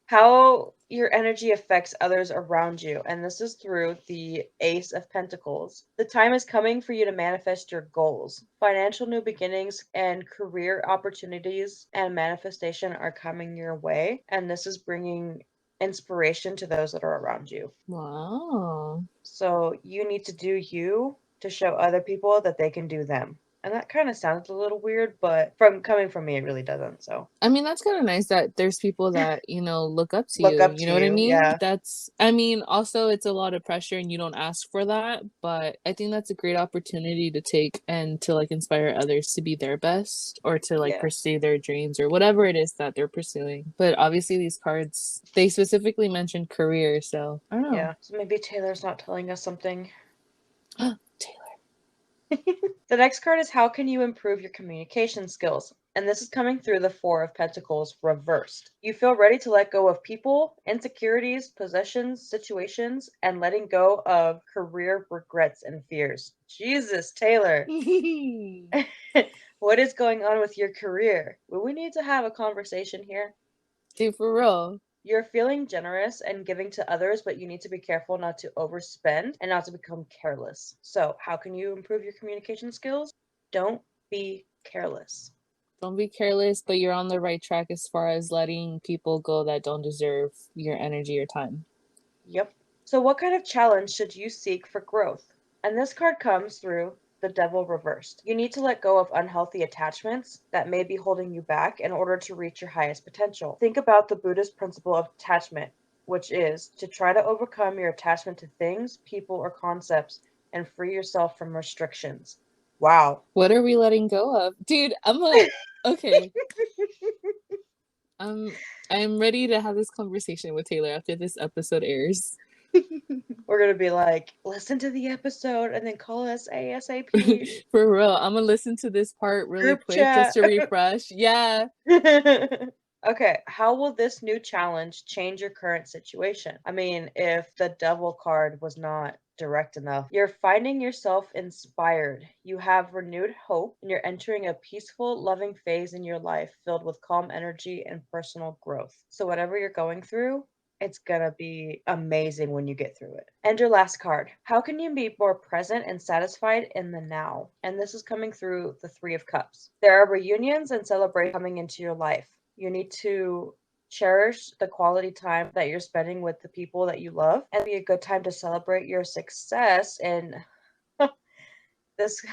How your energy affects others around you, and this is through the Ace of Pentacles. The time is coming for you to manifest your goals. Financial new beginnings and career opportunities and manifestation are coming your way, and this is bringing inspiration to those that are around you. Wow. So you need to do you to show other people that they can do them. And that kind of sounds a little weird, but coming from me, it really doesn't. So I mean, that's kind of nice that there's people that, look up to look you. up You to know what I you, mean? yeah. Also it's a lot of pressure and you don't ask for that, but I think that's a great opportunity to take and to like inspire others to be their best or to like pursue their dreams or whatever it is that they're pursuing. But obviously these cards, they specifically mentioned career, so I don't know. Yeah, so maybe Taylor's not telling us something. Taylor. The next card is how can you improve your communication skills? And this is coming through the 4 of Pentacles reversed. You feel ready to let go of people, insecurities, possessions, situations, and letting go of career regrets and fears. Jesus, Taylor. What is going on with your career? Well, we need to have a conversation here. Dude, for real. You're feeling generous and giving to others, but you need to be careful not to overspend and not to become careless. So, how can you improve your communication skills? Don't be careless. Don't be careless, but you're on the right track as far as letting people go that don't deserve your energy or time. Yep. So, what kind of challenge should you seek for growth? And this card comes through the Devil reversed. You need to let go of unhealthy attachments that may be holding you back in order to reach your highest potential. Think about the Buddhist principle of attachment, which is to try to overcome your attachment to things, people, or concepts and free yourself from restrictions. Wow. What are we letting go of? Dude, okay. I'm ready to have this conversation with Taylor after this episode airs. We're gonna be like, listen to the episode and then call us ASAP. For real, I'm gonna listen to this part really Group quick chat. just to refresh. Yeah. Okay, how will this new challenge change your current situation? I mean, if the Devil card was not direct enough, you're finding yourself inspired. You have renewed hope, and you're entering a peaceful, loving phase in your life filled with calm energy and personal growth. So, whatever you're going through, It's gonna be amazing when you get through it. And your last card. How can you be more present and satisfied in the now? And this is coming through the Three of Cups. There are reunions and celebrations coming into your life. You need to cherish the quality time that you're spending with the people that you love, and be a good time to celebrate your success. And this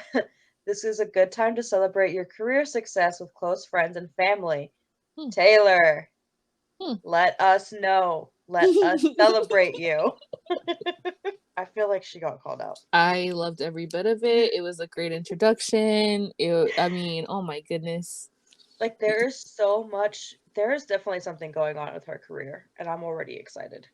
this is a good time to celebrate your career success with close friends and family. Hmm. Taylor, Hmm. let us know. Let us celebrate you. I feel like she got called out. I loved every bit of it. It was a great introduction. I mean, oh my goodness. Like, there is so much. There is definitely something going on with her career, and I'm already excited.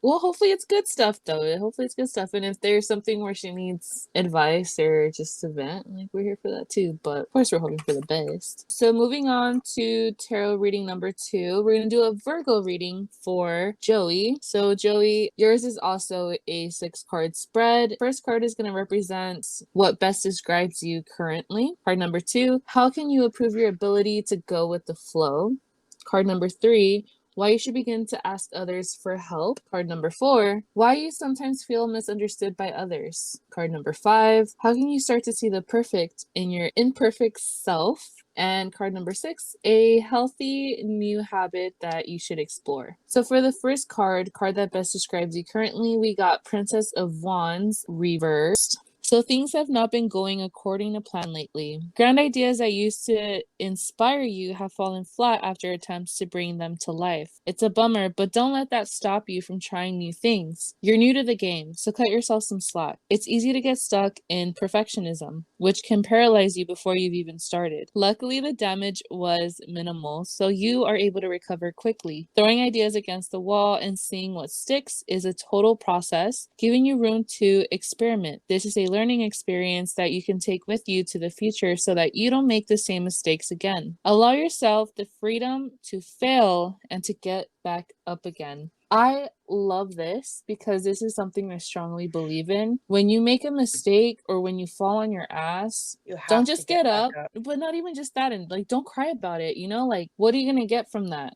Well, hopefully it's good stuff though. Hopefully it's good stuff. And if there's something where she needs advice or just to vent, like we're here for that too. But of course we're hoping for the best. So moving on to tarot reading number 2, we're gonna do a Virgo reading for Joey. So Joey, yours is also a 6-card spread. First card is gonna represent what best describes you currently. Card number 2, how can you improve your ability to go with the flow? Card number 3, why you should begin to ask others for help. Card number 4, why you sometimes feel misunderstood by others. Card number 5, how can you start to see the perfect in your imperfect self? And card number 6, a healthy new habit that you should explore. So for the first card that best describes you currently, we got Princess of Wands reversed. So things have not been going according to plan lately. Grand ideas that used to inspire you have fallen flat after attempts to bring them to life. It's a bummer, but don't let that stop you from trying new things. You're new to the game, so cut yourself some slack. It's easy to get stuck in perfectionism, which can paralyze you before you've even started. Luckily, the damage was minimal, so you are able to recover quickly. Throwing ideas against the wall and seeing what sticks is a total process, giving you room to experiment. This is a learning experience that you can take with you to the future so that you don't make the same mistakes again. Allow yourself the freedom to fail and to get back up again. I love this because this is something I strongly believe in. When you make a mistake or when you fall on your ass, You don't have to just get get back up, up. but not even just that, and like don't cry about it, like what are you going to get from that?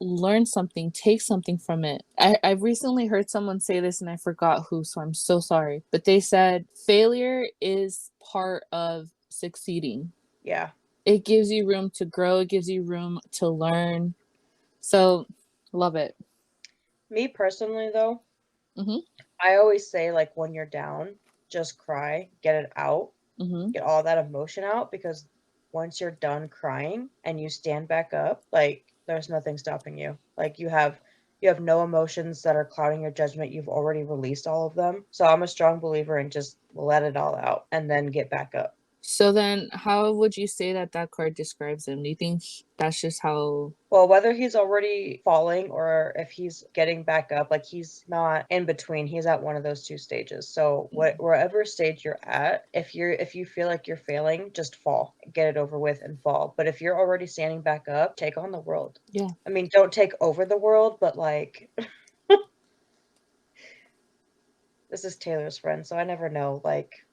Learn something, take something from it. I've recently heard someone say this and I forgot who, so I'm so sorry. But they said failure is part of succeeding. Yeah. It gives you room to grow, it gives you room to learn. So, love it. Me personally, though, Mm-hmm. I always say, like, when you're down, just cry, get it out, Mm-hmm. get all that emotion out, because once you're done crying and you stand back up, like, there's nothing stopping you. Like, you have no emotions that are clouding your judgment. You've already released all of them. So I'm a strong believer in just let it all out and then get back up. So then, how would you say that card describes him? Do you think that's just how? Well, whether he's already falling or if he's getting back up, like, he's not in between. He's at one of those two stages. So wherever stage you're at, if you feel like you're failing, just fall, get it over with and fall. But if you're already standing back up, take on the world. Yeah. I mean, don't take over the world, but like, this is Taylor's friend, so I never know. Like,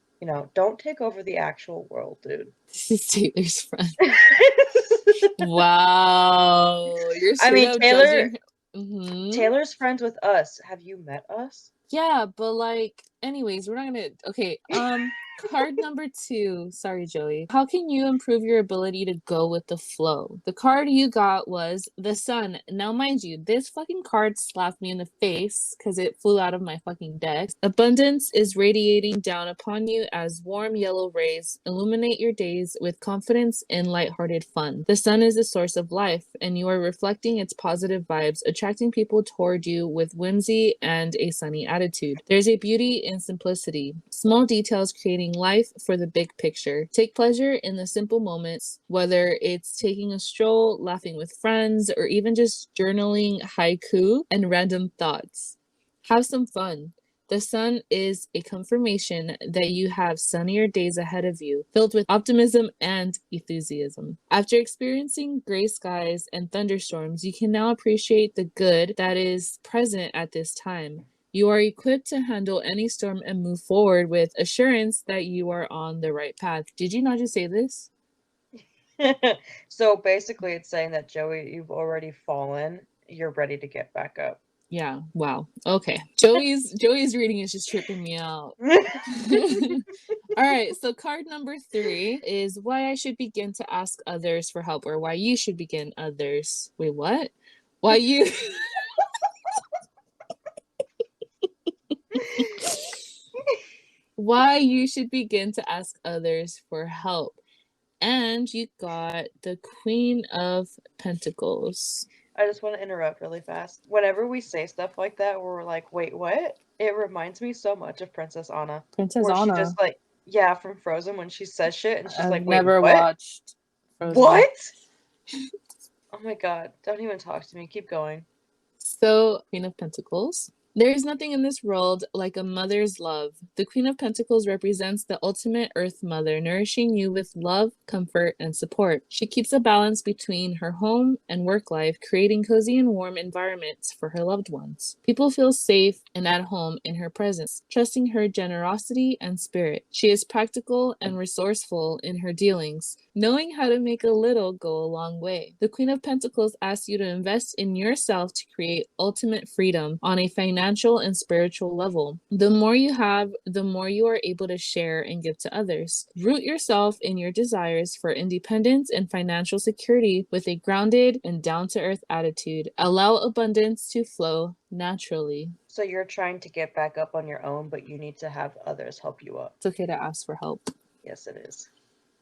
don't take over the actual world, dude. This is Taylor's friend. Wow. You're I straight mean, up Taylor judging. Mm-hmm. Taylor's friends with us. Have you met us? Yeah, but like, anyways, we're not gonna. Okay, card number 2. Sorry, Joey. How can you improve your ability to go with the flow? The card you got was the sun. Now, mind you, this fucking card slapped me in the face because it flew out of my fucking deck. Abundance is radiating down upon you as warm yellow rays illuminate your days with confidence and lighthearted fun. The sun is the source of life, and you are reflecting its positive vibes, attracting people toward you with whimsy and a sunny attitude. There's a beauty in simplicity, small details creating life for the big picture. Take pleasure in the simple moments, whether it's taking a stroll, laughing with friends, or even just journaling haiku and random thoughts. Have some fun. The sun is a confirmation that you have sunnier days ahead of you, filled with optimism and enthusiasm. After experiencing gray skies and thunderstorms, you can now appreciate the good that is present at this time. You are equipped to handle any storm and move forward with assurance that you are on the right path. Did you not just say this? So basically, it's saying that Joey, you've already fallen you're ready to get back up. Yeah. Wow. Okay. Joey's reading is just tripping me out. All right. So card number 3 is why I should begin to ask others for help, or why you should begin others. Wait, what? Why you? Why you should begin to ask others for help. And you got the Queen of Pentacles. I just want to interrupt really fast. Whenever we say stuff like that, where we're like, wait, what? It reminds me so much of Princess Anna. Princess Where she Anna. just like, yeah, from Frozen, when she says shit and she's I've like, wait, never what? watched Frozen. What? Oh my god, don't even talk to me. Keep going. So, Queen of Pentacles. There is nothing in this world like a mother's love. The Queen of Pentacles represents the ultimate Earth Mother, nourishing you with love, comfort, and support. She keeps a balance between her home and work life, creating cozy and warm environments for her loved ones. People feel safe and at home in her presence, trusting her generosity and spirit. She is practical and resourceful in her dealings, knowing how to make a little go a long way. The Queen of Pentacles asks you to invest in yourself to create ultimate freedom on a financial and spiritual level. The more you have, the more you are able to share and give to others. Root yourself in your desires for independence and financial security with a grounded and down-to-earth attitude. Allow abundance to flow naturally. So you're trying to get back up on your own, but you need to have others help you up. It's okay to ask for help. Yes, it is.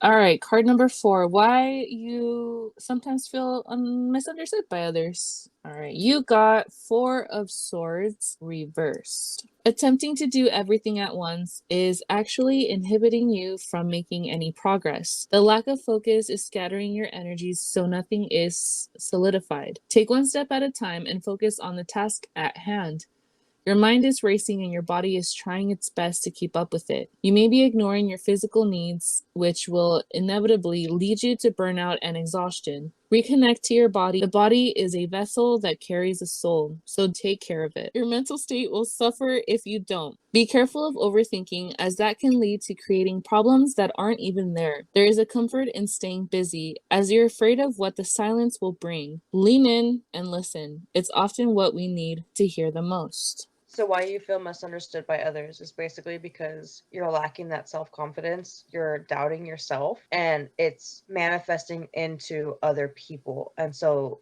All right, card number 4. Why you sometimes feel misunderstood by others. All right, you got 4 of Swords reversed. Attempting to do everything at once is actually inhibiting you from making any progress. The lack of focus is scattering your energies so nothing is solidified. Take one step at a time and focus on the task at hand. Your mind is racing and your body is trying its best to keep up with it. You may be ignoring your physical needs, which will inevitably lead you to burnout and exhaustion. Reconnect to your body. The body is a vessel that carries a soul, so take care of it. Your mental state will suffer if you don't. Be careful of overthinking, as that can lead to creating problems that aren't even there. There is a comfort in staying busy, as you're afraid of what the silence will bring. Lean in and listen. It's often what we need to hear the most. So why you feel misunderstood by others is basically because you're lacking that self-confidence, you're doubting yourself, and it's manifesting into other people. And so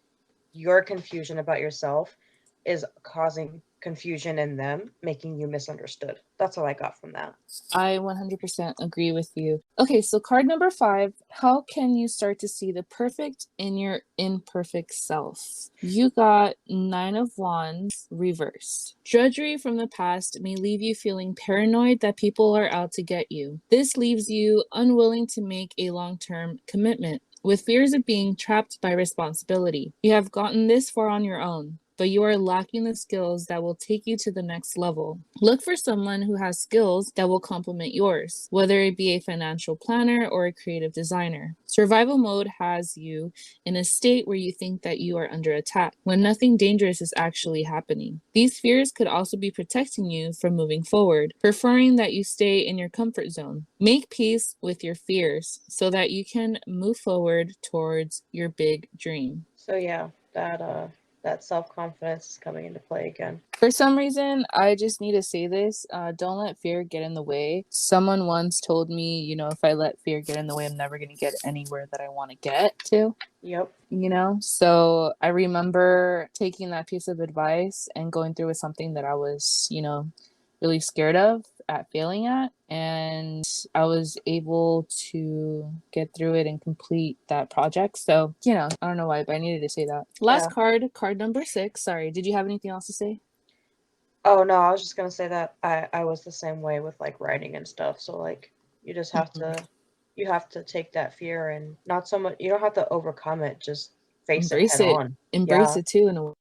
your confusion about yourself is causing confusion in them, making you misunderstood. That's what I got from that. I 100% agree with you. Okay, so card number 5. How can you start to see the perfect in your imperfect self? You got 9 of Wands reversed. Drudgery from the past may leave you feeling paranoid that people are out to get you. This leaves you unwilling to make a long-term commitment, with fears of being trapped by responsibility. You have gotten this far on your own, but you are lacking the skills that will take you to the next level. Look for someone who has skills that will complement yours, whether it be a financial planner or a creative designer. Survival mode has you in a state where you think that you are under attack, when nothing dangerous is actually happening. These fears could also be protecting you from moving forward, preferring that you stay in your comfort zone. Make peace with your fears so that you can move forward towards your big dream. So yeah, that self-confidence is coming into play again. For some reason, I just need to say this. Don't let fear get in the way. Someone once told me, if I let fear get in the way, I'm never going to get anywhere that I want to get to. Yep. So I remember taking that piece of advice and going through with something that I was, really scared of at failing at, and I was able to get through it and complete that project. So, I don't know why, but I needed to say that. Last card number 6. Sorry, did you have anything else to say? Oh no, I was just gonna say that I was the same way with like writing and stuff. So like you just have to take that fear and not so much, you don't have to overcome it, just face it head on. Embrace it too in a way.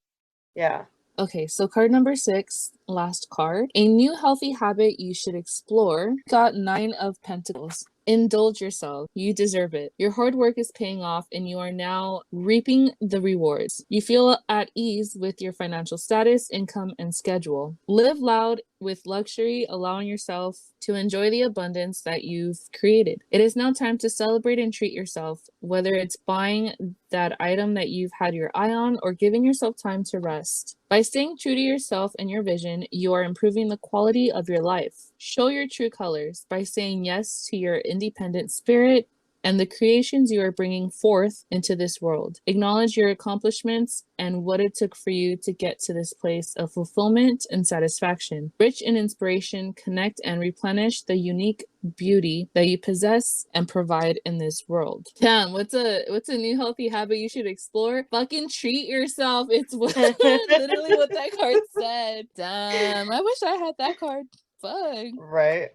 Yeah. Okay, so card number 6, last card. A new healthy habit you should explore. Got 9 of Pentacles. Indulge yourself. You deserve it. Your hard work is paying off and you are now reaping the rewards. You feel at ease with your financial status, income, and schedule. Live loud with luxury, allowing yourself to enjoy the abundance that you've created. It is now time to celebrate and treat yourself, whether it's buying that item that you've had your eye on or giving yourself time to rest. By staying true to yourself and your vision, you are improving the quality of your life. Show your true colors by saying yes to your independent spirit and the creations you are bringing forth into this world. Acknowledge your accomplishments and what it took for you to get to this place of fulfillment and satisfaction. Rich in inspiration, connect and replenish the unique beauty that you possess and provide in this world. Damn, what's a new healthy habit you should explore? Fucking treat yourself. It's literally what that card said. Damn, I wish I had that card. Fuck. Right.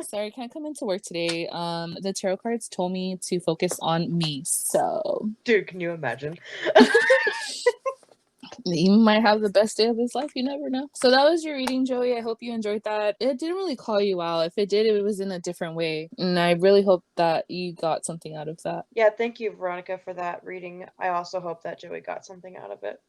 Sorry, I can't come into work today. The tarot cards told me to focus on me. So, Dude, can you imagine? you might have the best day of his life. You never know. So that was your reading, Joey. I hope you enjoyed that. It didn't really call you out. If it did, it was in a different way. And I really hope that you got something out of that. Yeah, thank you, Veronica, for that reading. I also hope that Joey got something out of it.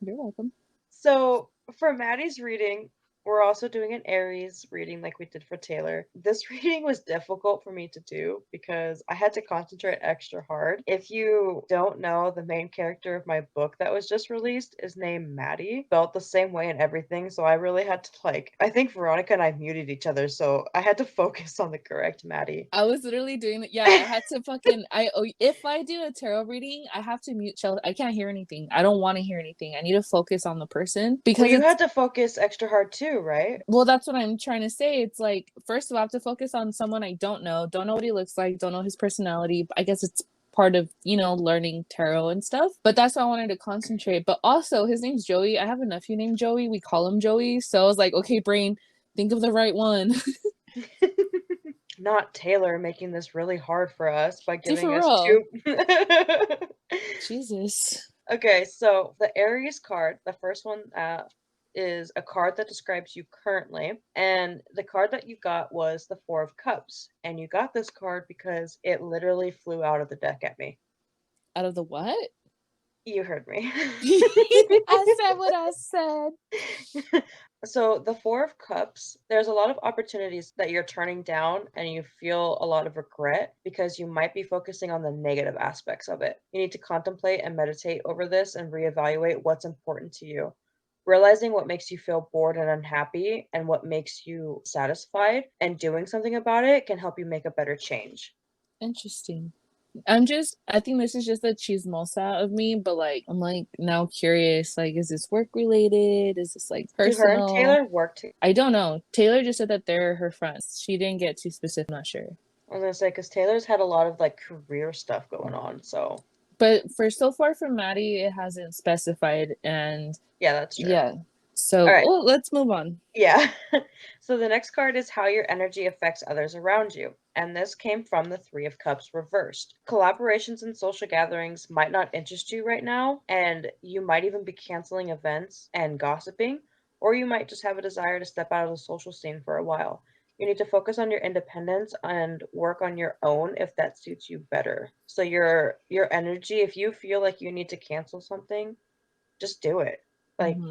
You're welcome. So for Maddie's reading, we're also doing an Aries reading like we did for Taylor. This reading was difficult for me to do because I had to concentrate extra hard. If you don't know, the main character of my book that was just released is named Maddie. Felt the same way and everything, so I really had to I think Veronica and I muted each other, so I had to focus on the correct Maddie. I was literally doing that. Yeah, I had to fucking if I do a tarot reading, I have to mute Chelsea. I can't hear anything. I don't want to hear anything. I need to focus on the person because Well, you had to focus extra hard too, right? Well, that's what I'm trying to say. It's like, first of all, I have to focus on someone I don't know what he looks like, don't know his personality. I guess it's part of, learning tarot and stuff. But that's why I wanted to concentrate. But also, his name's Joey. I have a nephew named Joey. We call him Joey. So I was like, okay, brain, think of the right one. Not Taylor making this really hard for us by Dude, giving for us real. two. Jesus. Okay, so the Aries card, the first one is a card that describes you currently, and the card that you got was the Four of Cups, and you got this card because it literally flew out of the deck at me. Out of the what? You heard me. I said what I said. So the Four of Cups, there's a lot of opportunities that you're turning down and you feel a lot of regret because you might be focusing on the negative aspects of it. You need to contemplate and meditate over this and reevaluate what's important to you. Realizing what makes you feel bored and unhappy and what makes you satisfied and doing something about it can help you make a better change. Interesting. I think this is just a chismosa of me, but I'm now curious, is this work related? Is this personal? Do her and Taylor work together? I don't know. Taylor just said that they're her friends. She didn't get too specific. I'm not sure. I was gonna say, because Taylor's had a lot of career stuff going on, so. But so far for Maddie, it hasn't specified, and yeah, that's true. Yeah. So, all right. Let's move on. Yeah. So the next card is how your energy affects others around you. And this came from the Three of Cups reversed. Collaborations and social gatherings might not interest you right now, and you might even be canceling events and gossiping, or you might just have a desire to step out of the social scene for a while. You need to focus on your independence and work on your own if that suits you better. So your energy, if you feel like you need to cancel something, just do it.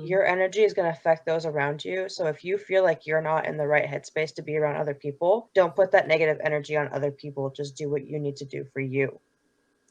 Your energy is going to affect those around you. So if you feel like you're not in the right headspace to be around other people, don't put that negative energy on other people. Just do what you need to do for you.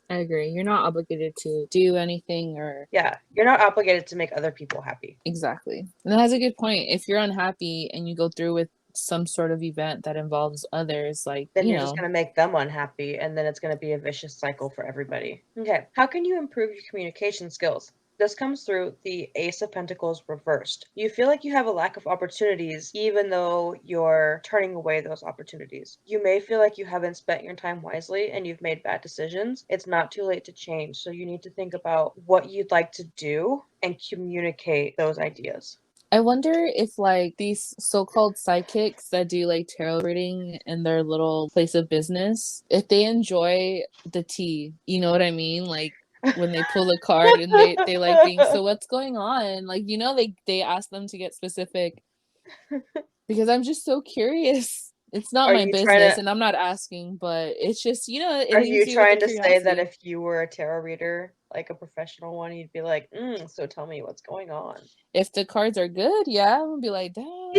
I agree. You're not obligated to do anything Yeah, you're not obligated to make other people happy. Exactly. And that's a good point. If you're unhappy and you go through with some sort of event that involves others, then you're just going to make them unhappy, and then it's going to be a vicious cycle for everybody. Okay, how can you improve your communication skills? This comes through the Ace of Pentacles reversed. You feel like you have a lack of opportunities even though you're turning away those opportunities. You may feel like you haven't spent your time wisely and you've made bad decisions. It's not too late to change, so you need to think about what you'd like to do and communicate those ideas. I wonder if these so-called psychics that do tarot reading in their little place of business, if they enjoy the tea, you know what I mean? When they pull a card and they being, so what's going on? They ask them to get specific because I'm just so curious. It's not my business and I'm not asking, but it's just, it are you trying to say that if you were a tarot reader, like a professional one, you'd be like, so tell me what's going on? If the cards are good, yeah, I'm gonna be like, damn,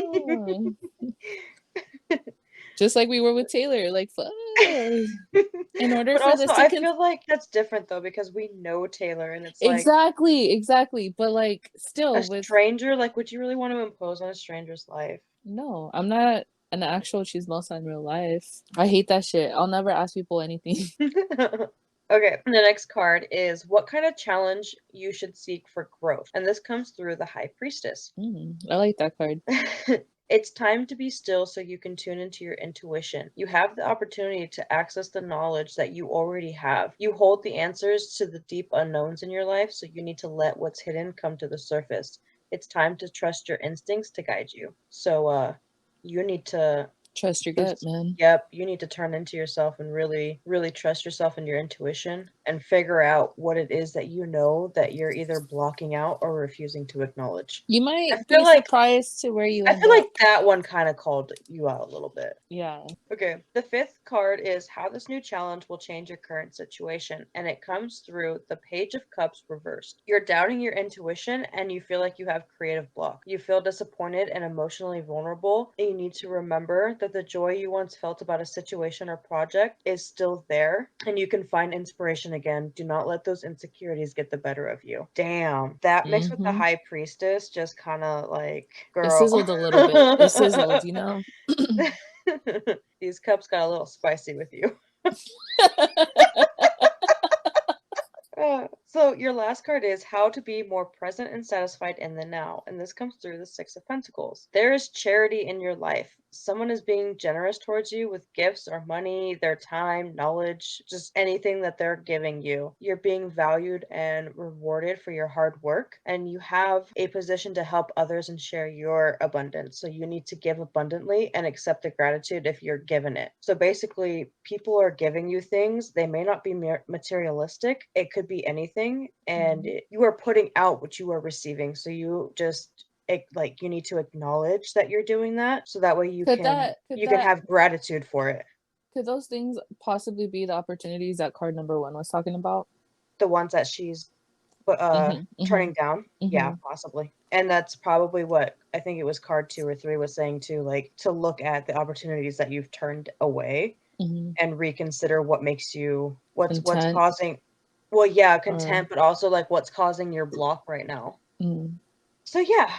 Just like we were with Taylor, like fuck. In order But for also, this to I feel like that's different though because we know Taylor, and it's like exactly. But like a still with stranger. Like, would you really want to impose on a stranger's life? no, I'm not an actual chismosa in real life. I hate that shit. I'll never ask people anything. Okay, the next card is what kind of challenge you should seek for growth. And this comes through the High Priestess. I like that card. It's time to be still so you can tune into your intuition. You have the opportunity to access the knowledge that you already have. You hold the answers to the deep unknowns in your life, so you need to let what's hidden come to the surface. It's time to trust your instincts to guide you. So, you need to Trust your gut, man. Yep, you need to turn into yourself and really, really trust yourself and your intuition and figure out what it is that you know that you're either blocking out or refusing to acknowledge. You I might feel be like surprised to where you I end feel like up. that one kind of called you out a little bit. Yeah. Okay, the fifth card is how this new challenge will change your current situation, and it comes through the Page of Cups reversed. You're doubting your intuition and you feel like you have creative block. You feel disappointed and emotionally vulnerable, and you need to remember that the joy you once felt about a situation or project is still there, and you can find inspiration again. Do not let those insecurities get the better of you. Damn, that mixed with the Mm-hmm. High Priestess just kind of like, It girl. sizzled a little bit. It sizzled, you know? These cups got a little spicy with you. So your last card is how to be more present and satisfied in the now, and this comes through the Six of Pentacles. There is charity in your life. Someone is being generous towards you with gifts or money, their time, knowledge, just anything that they're giving you. You're being valued and rewarded for your hard work, and you have a position to help others and share your abundance. So you need to give abundantly and accept the gratitude if you're given it. So basically, people are giving you things. They may not be materialistic. It could be anything, and you are putting out what you are receiving. So you just like you need to acknowledge that you're doing that, so that way you Could can that could you can that have gratitude for it. could those things possibly be the opportunities that card number 1 was talking about? The ones that she's turning down, yeah, possibly. And that's probably what I think it was card 2 or 3 was saying too, like to look at the opportunities that you've turned away and reconsider what makes you what's Content causing, well, yeah, or content, but also like what's causing your block right now. mm. So yeah,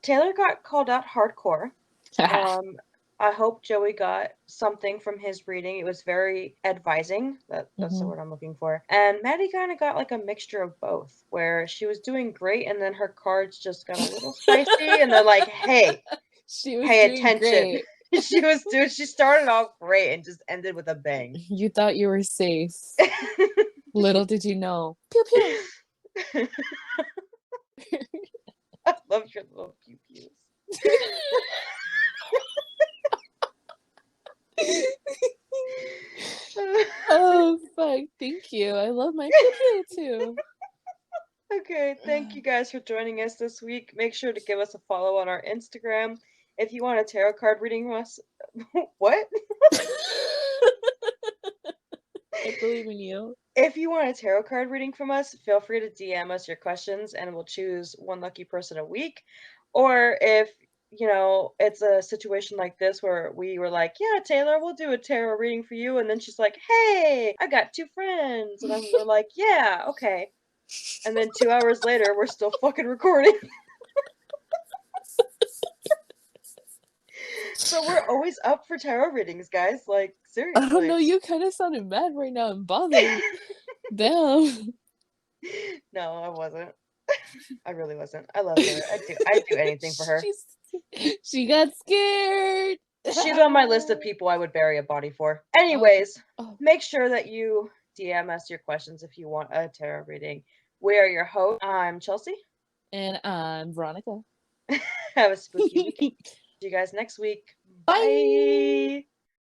Taylor got called out hardcore. Um, I hope Joey got something from his reading. It was very advising. That's the word I'm looking for. And Maddie kind of got like a mixture of both, where she was doing great, and then her cards just got a little spicy, and they're like, "Hey, She was pay doing attention." great. She started off great and just ended with a bang. You thought you were safe. Little did you know. Pew pew. I love your little pew pews. Oh fuck! Thank you. I love my pew pew too. Okay, thank you guys for joining us this week. Make sure to give us a follow on our Instagram. If you want a tarot card reading from us, what? I believe in you. If you want a tarot card reading from us, feel free to DM us your questions and we'll choose one lucky person a week. Or if, it's a situation like this where we were like, yeah, Taylor, we'll do a tarot reading for you. And then she's like, hey, I got 2 friends. And then we're like, yeah, okay. And then 2 hours later, we're still fucking recording. So we're always up for tarot readings, guys. Like, seriously. I don't know. You kind of sounded mad right now and bothered. Damn. No, I wasn't. I really wasn't. I love her. I'd do anything for her. She got scared. She's on my list of people I would bury a body for. Anyways, make sure that you DM us your questions if you want a tarot reading. We are your hosts. I'm Chelsea. And I'm Veronica. Have a spooky weekend. See you guys next week. Bye.